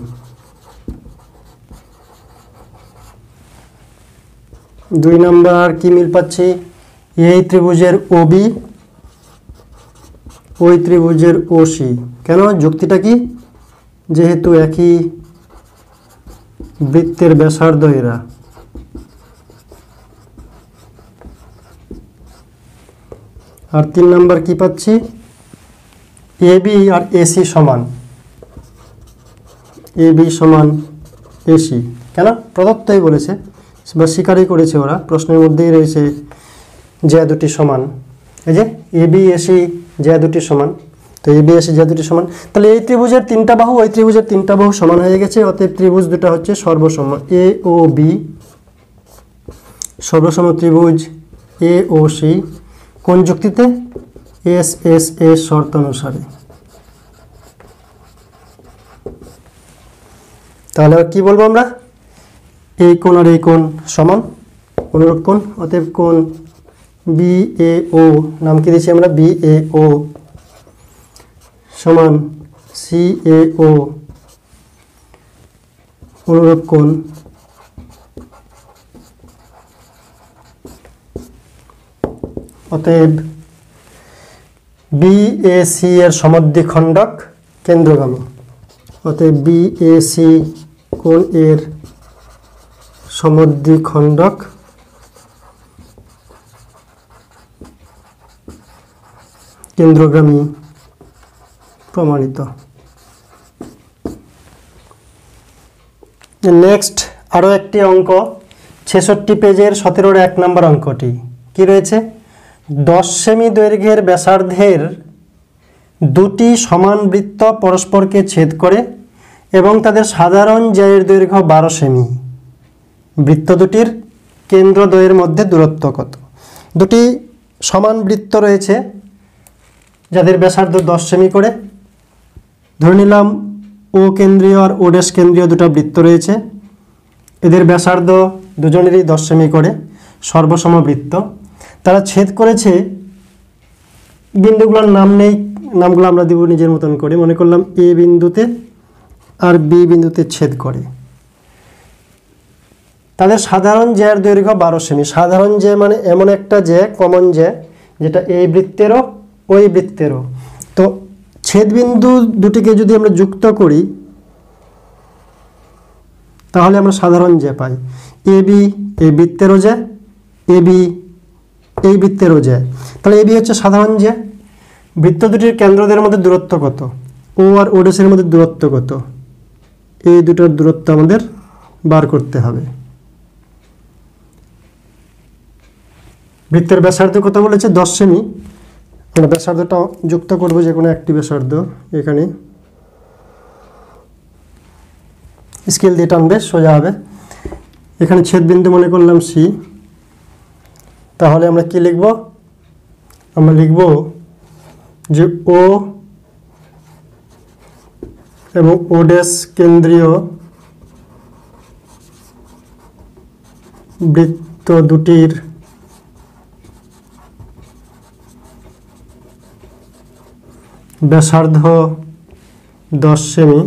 দুই নম্বর কি মিল পাচ্ছি? এই ত্রিভুজের ও বি ওই ত্রিভুজের ও সি। কেন? যুক্তিটা কি? যেহেতু একই বৃত্তের ব্যাসার্ধ এরা। আর তিন নম্বর কি পাচ্ছি? এ বি আর এসি সমান, এ বি সমান এসি। কেন? প্রদত্তই বলেছে বা স্বীকারই করেছে ওরা, প্রশ্নের মধ্যেই রয়েছে যে দুটি সমান। এই যে এ বি এসি যে দুটি সমান, তো এ বি এসি যে দুটি সমান, তাহলে এই ত্রিভুজের তিনটা বাহু ওই ত্রিভুজের তিনটা বাহু সমান হয়ে গেছে। অতএব ত্রিভুজ দুটা হচ্ছে সর্বসম। এ ও বি সর্বসম ত্রিভুজ এ ও সি, কোন যুক্তিতে? এস এস এস শর্ত অনুসারে। তাহলে আর কি বলবো আমরা? এই কোণ আর এই কোণ সমান, অনুরূপ কোণ। অতএব কোণ বি এ ও, নাম কি দিয়েছি আমরা? বি এ ও সমান সি এ ও, অনুরূপ কোণ। অতএব বি এ সি এর সমদ্বিখণ্ডক কেন্দ্রগামী। অতএব বি এ সি কোণ এর সমদ্বিখণ্ডক কেন্দ্রগামী প্রমাণিত। নেক্সট আরও একটি অঙ্ক, 66 পেজের 17-র 1 নম্বর অঙ্কটি কি রয়েছে? 10 সেমি দৈর্ঘ্যের ব্যাসার্ধের দুটি সমান বৃত্ত পরস্পরকে ছেদ করে এবং তাদের সাধারণ জ্যায়ের দৈর্ঘ্য 12 সেমি। বৃত্ত দুটির কেন্দ্রদ্বয়ের মধ্যে দূরত্ব কত? দুটি সমান বৃত্ত রয়েছে যাদের ব্যাসার্ধ 10 সেমি করে। ধরে নিলাম ও ও কেন্দ্রীয় আর ও ড্যাশ কেন্দ্রীয় দুটো বৃত্ত রয়েছে। এদের ব্যাসার্ধ দুজনেরই 10 সেমি করে, সর্বসম বৃত্ত। তারা ছেদ করেছে, বিন্দুগুলোর নাম নেই, নামগুলো আমরা দেব নিজের মতন করে। মনে করলাম এ বিন্দুতে আর বি বিন্দুতে ছেদ করে। তাদের সাধারণ জ্যার দৈর্ঘ্য 12 সেমি। সাধারণ জ্যা মানে এমন একটা জ্যা, কমন জ্যা, যেটা এই বৃত্তেরও ওই বৃত্তেরও। তো ছেদবিন্দু দুটিকে যদি আমরা যুক্ত করি তাহলে আমরা সাধারণ জ্যা পাই। এ বি এই বৃত্তেরও জ্যা, এ বি এই বৃত্তেরও জ্যা। তাহলে এ বি হচ্ছে সাধারণ জ্যা। বৃত্ত দুটির কেন্দ্রদের মধ্যে দূরত্ব কত? ও আর ও ড্যাশের মধ্যে দূরত্ব কত? এই দুটোর দূরত্ব আমাদের বার করতে হবে। বৃত্তের ব্যাসার্ধ কত বলেছে? 10 সেমি। আমরা ব্যাসার্ধটা যুক্ত করব, যে কোনো একটি ব্যাসার্ধ এখানে স্কেল দিয়ে টানবে, সোজা হবে। এখানে ছেদবিন্দু মনে করলাম সি। তাহলে আমরা কি লিখব? আমরা লিখব যে ও এবং ও ড্যাশ কেন্দ্রীয় বৃত্ত দুটির ব্যাসার্ধ 10 সেমি।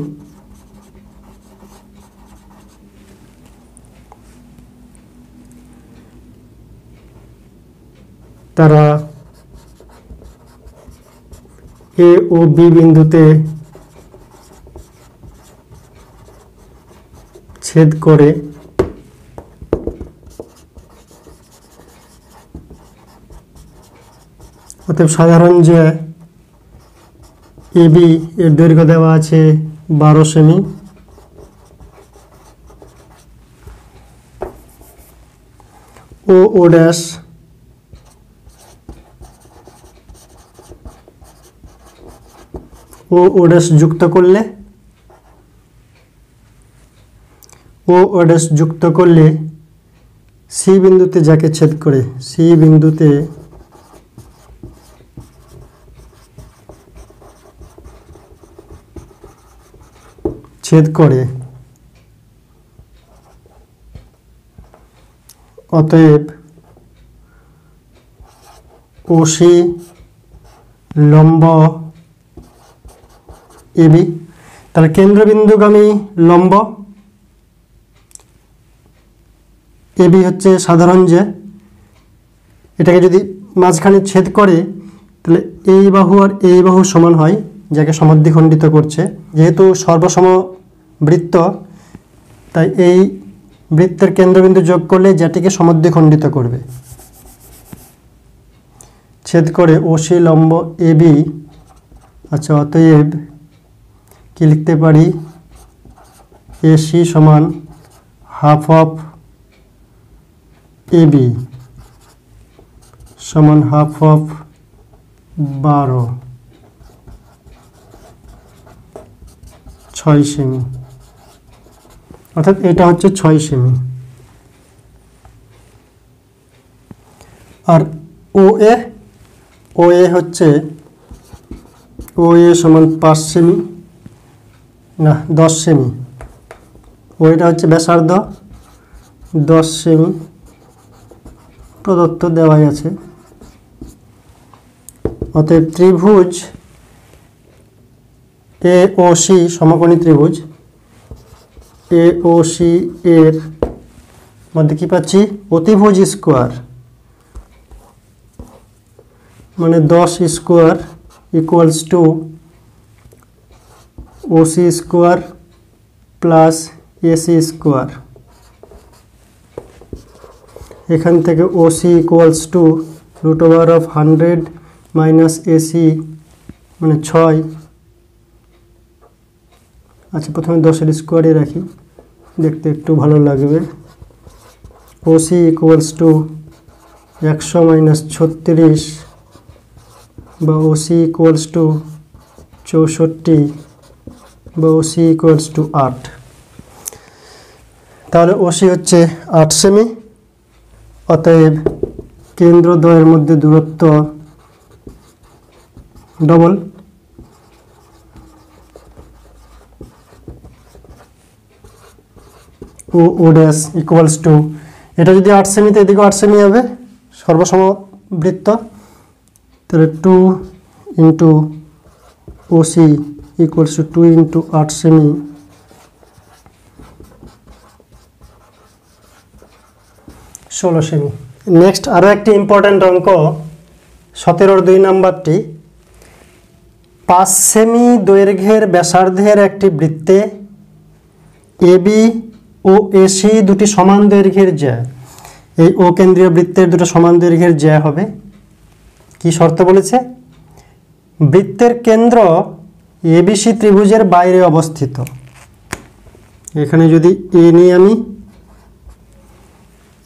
তারা এ ও বি বিন্দুতে ছেদ করে অতএব সাধারণ যে এ বি এর দৈর্ঘ্য দেওয়া আছে 12 সেমি। ও O dash O O dash যুক্ত করলে সি বিন্দুতে যাকে ছেদ করে, সি বিন্দুতে ছেদ করে, অতএব ওসি লম্ব এবি। তাহলে কেন্দ্রবিন্দুগামী লম্ব এবি হচ্ছে সাধারণ যে, এটাকে যদি মাঝখানে ছেদ করে তাহলে এই বাহু আর এই বাহু সমান হয়, যাকে সমদ্বিখণ্ডিত করছে। যেহেতু সর্বসম বৃত্ত, তাই এই বৃত্তের কেন্দ্রবিন্দু যোগ করলে যেটিকে সমদ্বিখণ্ডিত করবে। ছেদ করে ওসি লম্ব এবি। আচ্ছা, অতএব কি লিখতে পারি? এসি সমান হাফ অফ এবি সমান হাফ অফ 12, 6 সেমি। অর্থাৎ এটা হচ্ছে 6 সেমি। আর ও এ হচ্ছে ও এ সমান 5 সেমি, না 10 সেমি। ও এটা হচ্ছে ব্যাসার্ধ 10 সেমি, প্রদত্ত দেওয়াই আছে। অতএব ত্রিভুজ এ ও সি সমকোণী ত্রিভুজ এ ও সি এর মধ্যে কি পাচ্ছি? অতিভুজ স্কোয়ার মানে 10 square equals two OC square plus AC square. এখান থেকে OC equals to √100 minus AC মানে 6। আচ্ছা, প্রথমে 10-এর স্কোয়ারে রাখি, দেখতে একটু ভালো লাগবে। ওসি ইকুয়ালস টু 100 মাইনাস 36 বা ওসি ইকুয়ালস টু 64 বা ওসি ইকুয়ালস টু 8। তাহলে ওসি হচ্ছে 8 সেমি। অতএব কেন্দ্রদ্বয়ের মধ্যে দূরত্ব double O O dash equals to, এটা যদি 8 সেমি তো এদিকে 8 সেমি হবে সর্বসম বৃত্ত, তাহলে 2 into OC equals to 2 into 8 semi, 16 semi. Next আরও একটি ইম্পর্ট্যান্ট অঙ্ক 17-র 2 নাম্বারটি, 5 সেমি দৈর্ঘ্যের ব্যাসার্ধের একটি বৃত্তে এবি ও এসি দুটি সমান দৈর্ঘ্যের জ্যা, এই ও কেন্দ্রীয় বৃত্তের দুটো সমান দৈর্ঘ্যের জ্যা হবে। কি শর্ত বলেছে? বৃত্তের কেন্দ্র এবিসি ত্রিভুজের বাইরে অবস্থিত। এখানে যদি এ নিই আমি,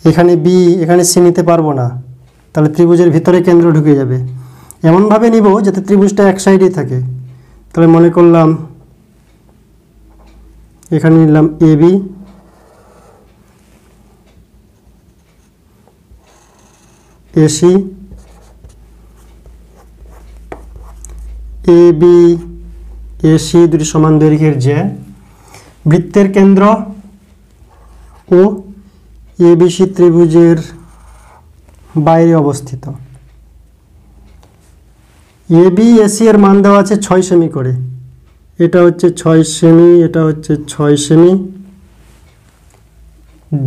এখানে বি, এখানে সি নিতে পারবো না, তাহলে ত্রিভুজের ভিতরে কেন্দ্র ঢুকে যাবে। এমনভাবে নিব যাতে ত্রিভুজটা এক সাইডেই থাকে। তাহলে মনে করলাম এখানে নিলাম এবি, এসি, এবি এসি দুটি সমান দৈর্ঘ্যের জ্যা, বৃত্তের কেন্দ্র ও এবিসি ত্রিভুজের বাইরে অবস্থিত। এবি এসি এর মান দেওয়া আছে 6 সেমি করে, এটা হচ্ছে 6 সেমি, এটা হচ্ছে 6 সেমি।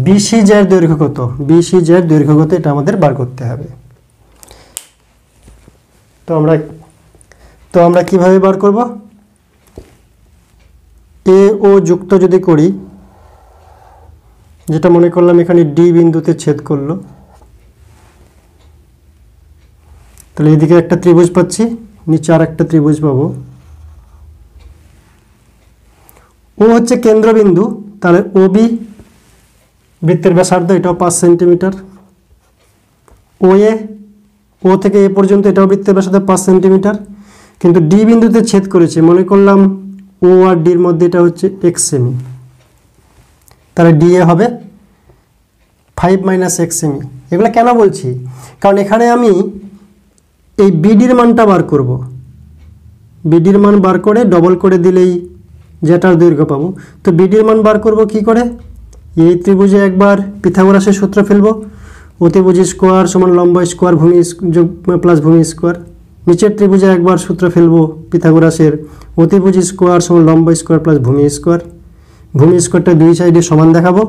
বিসি জ্যার দৈর্ঘ্য কত? বিসি জ্যার দৈর্ঘ্য কত এটা আমাদের বার করতে হবে। তো আমরা কিভাবে বার করব? এ ও যুক্ত যদি করি, যেটা মনে করলাম এখানে ডি বিন্দুতে ছেদ করলো, তাহলে এদিকে একটা ত্রিভুজ পাচ্ছি, নিচে আর একটা ত্রিভুজ পাবো। ও হচ্ছে কেন্দ্রবিন্দু, তাহলে ওবি বৃত্তের ব্যাসার্ধ, এটাও 5 সেন্টিমিটার। ও এ, ও থেকে এ পর্যন্ত এটাও বৃত্তের ব্যাসার্ধ 5 সেন্টিমিটার, কিন্তু ডি বিন্দুতে ছেদ করেছে, মনে করলাম ও আর ডির মধ্যে এটা হচ্ছে 1 সেমি, তাহলে ডি এ হবে 5 - 1 সেমি। এগুলো কেন বলছি? কারণ এখানে আমি এই বিডির মানটা বার করব, বিডির মান বার করে ডবল করে দিলেই যেটার দৈর্ঘ্য পাবো। তো বিডির মান বার করব কি করে? এই ত্রিভুজে একবার পিথাগোরাসের সূত্র ফেলবো, অতিভুজ স্কোয়ার সমান লম্ব স্কোয়ার ভূমি যোগ প্লাস ভূমি স্কোয়ার। নিচের ত্রিভুজে একবার সূত্র ফেলবো পিথাগোরাসের, অতিভুজ স্কোয়ার সমান লম্ব স্কোয়ার প্লাস ভূমি স্কোয়ার। ভূমি স্কোয়ারটা দুই সাইডে সমান দেখাবো,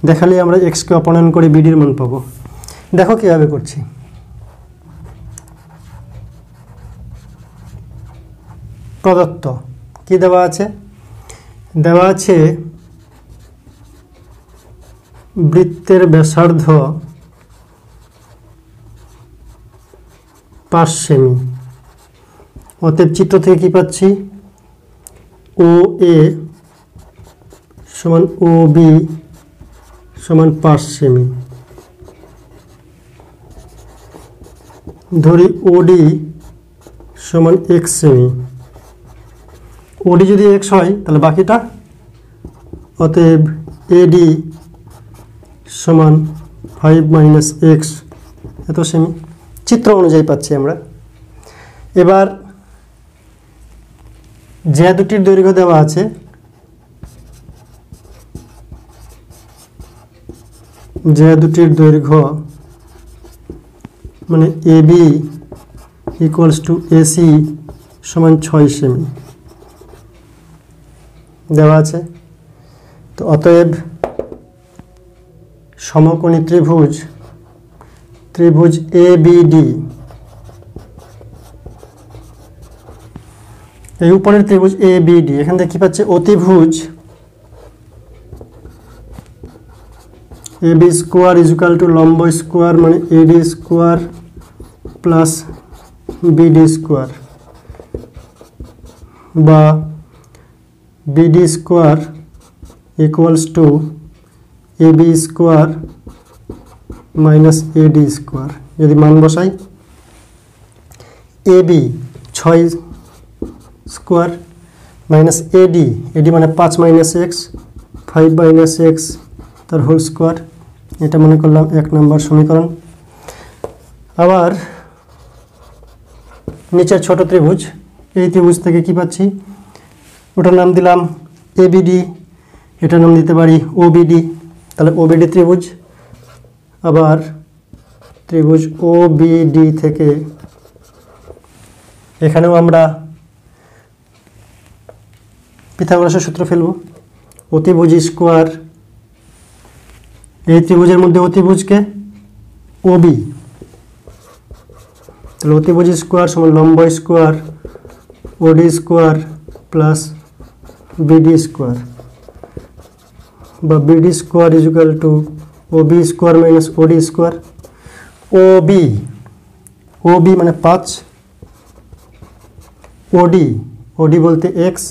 দেখালে আমরা এক্সকে অপনয়ন করে বিডির মান পাবো। দেখো কীভাবে করছি। প্রদত্ত কি দেওয়া আছে? দেওয়া আছে বৃত্তের ব্যাসার্ধ 5 সেমি। অতএব চিত্র থেকে কি পাচ্ছি? ও এ সমান ও বি সমান 5 সেমি। ধরি ওডি সমান 1 সেমি। ওডি যদি x হয় তাহলে বাকিটা, অতএব এডি সমান 5 - x এত সেমি। চিত্র অনুযায়ী পাচ্ছি আমরা। এবার যে দুটির দৈর্ঘ্য দেওয়া আছে, যে দুটির দৈর্ঘ্য মানে এবি ইকুয়ালস টু এসি সমান 6 সেমি দেওয়া আছে। তো অতএব সমকোণী ত্রিভুজ এবিডি, এই উপরের ত্রিভুজ এবিডি, এখান থেকে কি পাচ্ছে? অতিভুজ A B square is equal to লম্ব স্কোয়ার মানে A D square plus B D square, বা B D square equals to A B square minus A D square. যদি মান বসাই, A B 6 square minus A D, A D মানে 5 - x, 5 - x তার হোল স্কোয়ার, এটা মনে করলাম 1 নম্বর সমীকরণ। আবার নিচের ছোট ত্রিভুজ, এই ত্রিভুজ থেকে কি পাচ্ছি? ওটার নাম দিলাম এবিডি, এটার নাম দিতে পারি ওবিডি। তাহলে ওবিডি ত্রিভুজ। আবার ত্রিভুজ ওবিডি থেকে এখানেও আমরা পিথাগোরাসের সূত্র ফেলব। অতিভুজ স্কোয়ার, এই ত্রিভুজের মধ্যে অতিভুজকে ওবি, তাহলে অতিভুজ স্কোয়ার সমান লম্ব square O D square plus B D square, বা B D square is equal to O B square minus O D square. O B, O B মানে 5, ওডি, ওডি বলতে এক্স,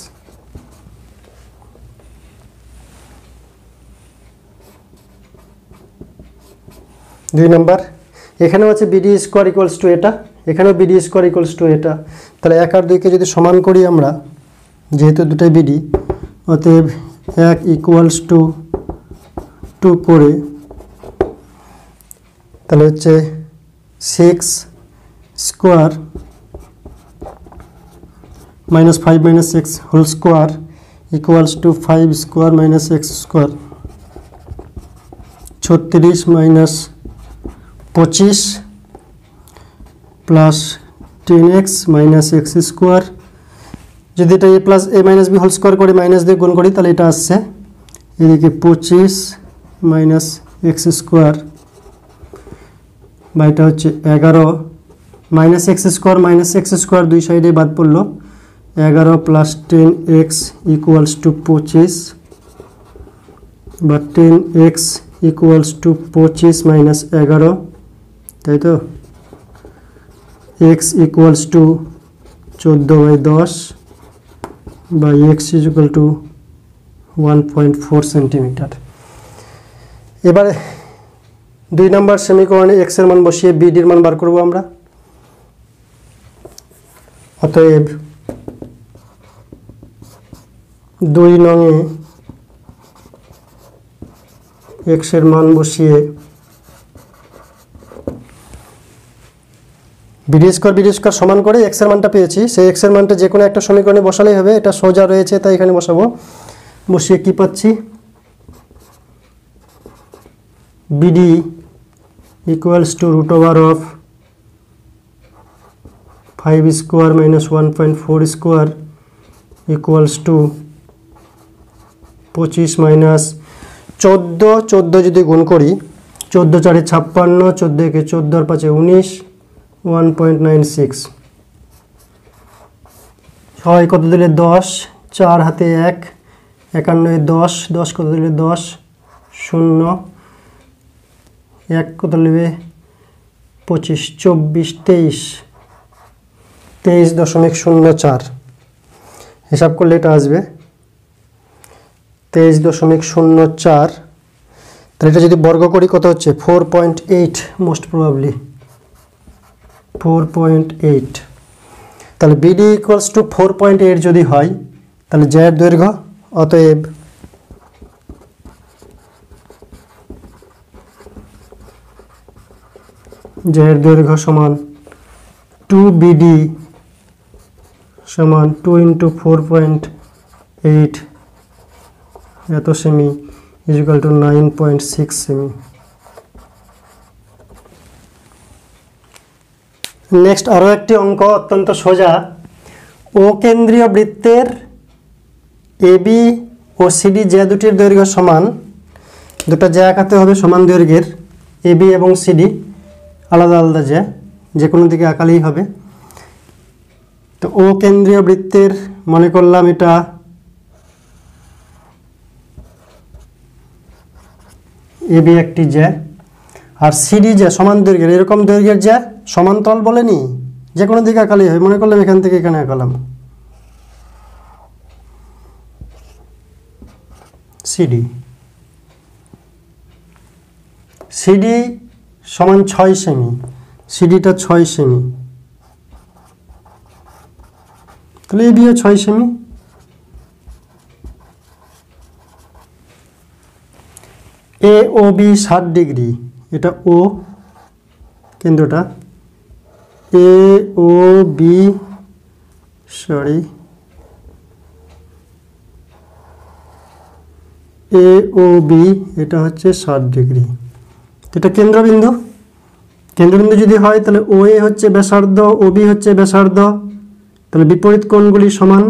দুই নম্বর। এখানেও আছে বিডি স্কোয়ার ইকুয়ালস টু এটা, এখানেও বিডি স্কোয়ার ইকুয়ালস টু এটা। তাহলে 1 আর 2কে যদি সমান করি আমরা, যেহেতু দুটাই বিডি, অতএব 1 ইকুয়ালস টু 2 করে তাহলে হচ্ছে 6 square minus 5 minus 6 whole square equals to 5 square minus x square, 36 minus 25 plus 10x minus x square. যদি এটা a plus a minus b whole square করে মাইনাস দিয়ে গুণ করি তাহলে এটা আসছে এদিকে 25 মাইনাস এক্স স্কোয়ার, বা এটা হচ্ছে 11 মাইনাস এক্স স্কোয়ার দুই সাইডে বাদ পড়লো, 11 প্লাস 10x ইকুয়ালস টু 25, বা 10x ইকুয়ালস টু 25 মাইনাস 11, তাই তো। x ইকুয়ালস টু 14/10 বা x is equal two 1.4 centimetre. এবারে 2 নম্বর সমীকরণে x এর মান বসিয়ে BD এর মান বার করব আমরা। অতএব 2 নংয়ে x এর মান বসিয়ে বিডি স্কোয়ার সমান করে x এর মানটা পেয়েছি, সেই x এর মানটা যে কোনো একটা সমীকরণে বসালেই হবে, এটা সোজা রয়েছে তাই এখানে বসাবো। বসিয়ে কি পাচ্ছি, BD equals to root over of 5 square minus 1.4 square equals to 25 minus 14 যদি গুণ করি, 14 4 56, 14 কে 14 আর 5 19, 1.96, 6 কত দিলে 10, 4 হাতে 1, 51 10, 10 কত দিলে 10, 0, 1 কত নেবে 25, 24, 23.04, হিসাব করলে এটা আসবে 23.04। তাহলে এটা যদি বর্গ করি কত হচ্ছে 4.8, মোস্ট প্রবাবলি 4.8। তাহলে বিডি ইকুয়ালস টু 4.8 যদি হয় তাহলে জ্যায়ের দৈর্ঘ্য, অতএব জ্যায়ের দৈর্ঘ্য সমান 2BD সমান 2 × 4.8 এত semi is equal two 9.6 semi. Next আরও একটি অঙ্ক অত্যন্ত সোজা। ও কেন্দ্রীয় বৃত্তের এবি ও সিডি যে দুটির দৈর্ঘ্য সমান, দুটো জ্যা আঁকাতে হবে সমান দৈর্ঘ্যের, এবি এবং সিডি আলাদা আলাদা যে কোনো দিকে আঁকালেই হবে। তো ও কেন্দ্রীয় বৃত্তের মনে করলাম এটা এবি একটি জ্যা, আর সিডি জ্যা সমান দৈর্ঘ্যের, এরকম দৈর্ঘ্যের জ্যা সমান্তরাল বলেনি, যে কোনো দিকে আঁকালেই হয়। মনে করলাম এখান থেকে এখানে আঁকালাম সিডি, সিডি সমান 6 সেমি, সিডিটা 6 সেমি, তাহলে এবিও 6 সেমি। এ ও বি 60 ডিগ্রি, এটা ও কেন্দ্রটা, এ ও বি এ ও বি এটা হচ্ছে 60 ডিগ্রি। এটা কেন্দ্রবিন্দু। কেন্দ্রবিন্দু যদি হয় তাহলে ও এ হচ্ছে ব্যাসার্ধ, ও বি হচ্ছে ব্যাসার্ধ, তাহলে বিপরীত কোণগুলি সমান।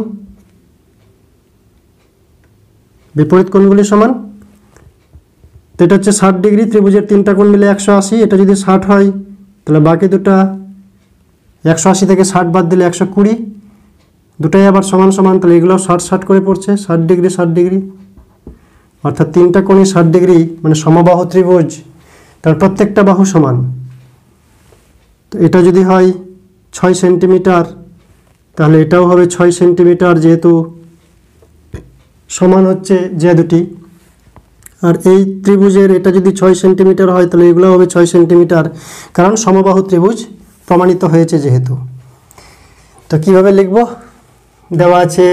বিপরীত কোণগুলি সমান। তো এটা হচ্ছে 60 ডিগ্রি। ত্রিভুজের তিনটা কোণ মিলে 180। এটা যদি 60 হয় তাহলে বাকি দুটা 180 থেকে 60 বাদ দিলে 120। দুটাই আবার সমান সমান, তাহলে এগুলো 60 করে পড়ছে, 60 ডিগ্রি 60 ডিগ্রি, অর্থাৎ তিনটা কোণই 60 ডিগ্রি, মানে সমবাহু ত্রিভুজ, তার প্রত্যেকটা বাহু সমান। তো এটা যদি হয় 6 সেন্টিমিটার তাহলে এটাও হবে 6 সেন্টিমিটার, যেহেতু সমান হচ্ছে যে দুটি। আর এই ত্রিভুজের এটা যদি 6 সেন্টিমিটার হয় তাহলে এগুলো হবে 6 সেন্টিমিটার, কারণ সমবাহু ত্রিভুজ প্রমাণিত হয়েছে যেহেতু। তো কিভাবে লিখব? দেওয়া আছে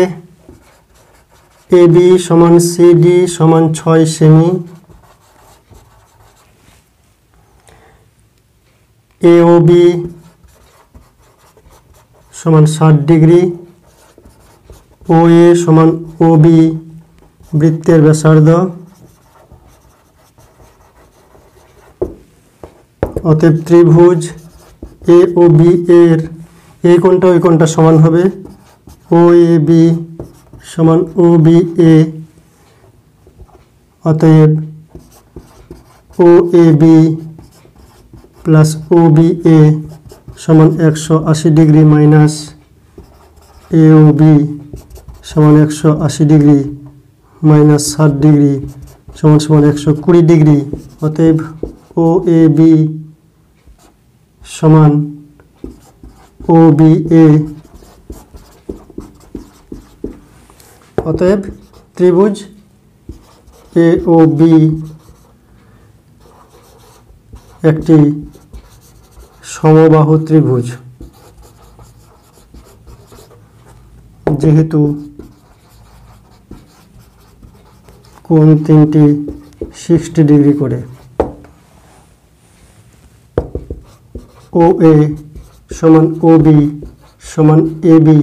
এ বি সমান সিডি সমান 6 সেমি, এ ও বি সমান 60 ডিগ্রি, ও এ সমান ও বি বৃত্তের ব্যাসার্ধ, অতএব ত্রিভুজ এ ও বি এর এই কোণটা ওই কোণটা সমান হবে, ও এ বি সমান ও বি এ, অতএব ও A B plus O B A সমান 180 ডিগ্রি মাইনাস এ ও বি সমান 180 ডিগ্রি মাইনাস 60 ডিগ্রি সমান সমান 120 ডিগ্রি। অতএব ও এ বি সমান ও বি এ, অতএব ত্রিভুজ এ ও বি একটি সমবাহু ত্রিভুজ, যেহেতু কোণ তিনটি 60 ডিগ্রি করে। ও এ সমান ও বি সমান এ বি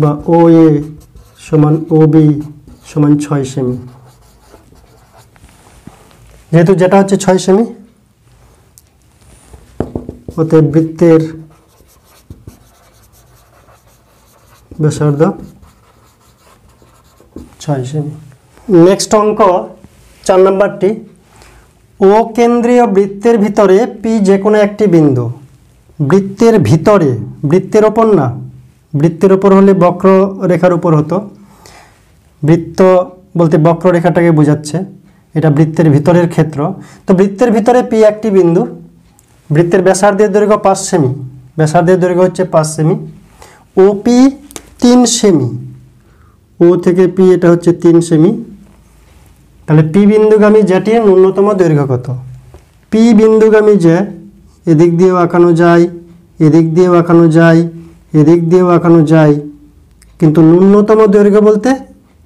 বা ও এ সমান ও বি সমান 6 সেমি। যেহেতু যেটা হচ্ছে 6 সেমি, অতএব বৃত্তের ব্যাসার্ধ 6 সেমি। নেক্সট অঙ্ক 4 নম্বরটি, ও কেন্দ্রীয় বৃত্তের ভিতরে পি যে কোনো একটি বিন্দু। বৃত্তের ভিতরে, বৃত্তের ওপর না, বৃত্তের ওপর হলে বক্ররেখার উপর হতো। বৃত্ত বলতে বক্ররেখাটাকে বোঝাচ্ছে, এটা বৃত্তের ভিতরের ক্ষেত্র। তো বৃত্তের ভিতরে পি একটি বিন্দু, বৃত্তের ব্যাসার্ধের দৈর্ঘ্য 5 সেমি, ব্যাসার্ধের দৈর্ঘ্য হচ্ছে 5 সেমি, ও পি 3 সেমি, ও থেকে পি এটা হচ্ছে 3 সেমি। তাহলে পি বিন্দুগামী জ্যাটির ন্যূনতম দৈর্ঘ্য কত? পি বিন্দুগামী জ্যা এদিক দিয়েও আঁকানো যায়, এদিক দিয়েও আঁকানো যায়, এদিক দিয়েও আঁকানো যায়, কিন্তু ন্যূনতম দৈর্ঘ্য বলতে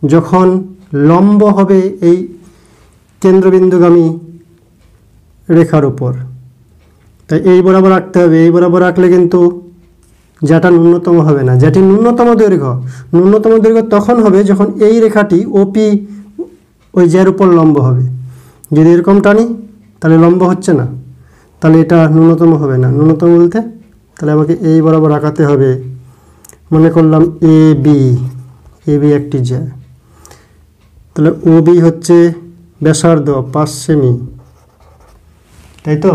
যখন লম্ব হবে এই কেন্দ্রবিন্দুগামী রেখার উপর, তাই এই বরাবর আঁকতে হবে। এই বরাবর আঁকলে কিন্তু যেটা ন্যূনতম হবে না। যেটি ন্যূনতম দৈর্ঘ্য তখন হবে যখন এই রেখাটি ওপি ওই জ্যার উপর লম্ব হবে। যদি এরকম টানি তাহলে লম্ব হচ্ছে না, তাহলে এটা ন্যূনতম হবে না। ন্যূনতম বলতে তাহলে আমাকে এই বরাবর আঁকাতে হবে। মনে করলাম এ বি একটি জ্যা, তাহলে ও বি হচ্ছে ব্যাসার্ধ 5 সেমি, তাই তো?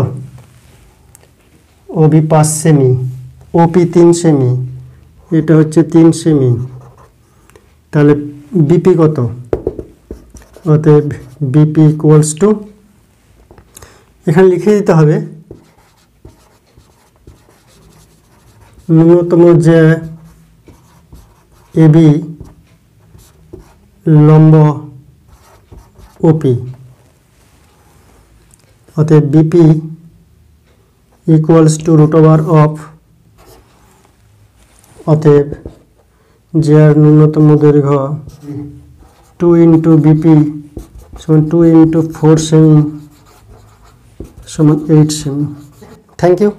ও বি 5 সেমি, ওপি 3 সেমি, এটা হচ্ছে 3 সেমি। তাহলে বিপি কত? অতএব বিপি ইকুয়ালস টু, এখানে লিখে দিতে হবে ন্যূনতম যে এবি লম্ব ওপি, অতএব বিপি ইকুয়ালস টু √অফ, অতএব যার ন্যূনতম দৈর্ঘ্য 2 ইন্টু বিপি সমান 2 ইন্টু 4 সেমি সমান 8 সেমি। Thank you.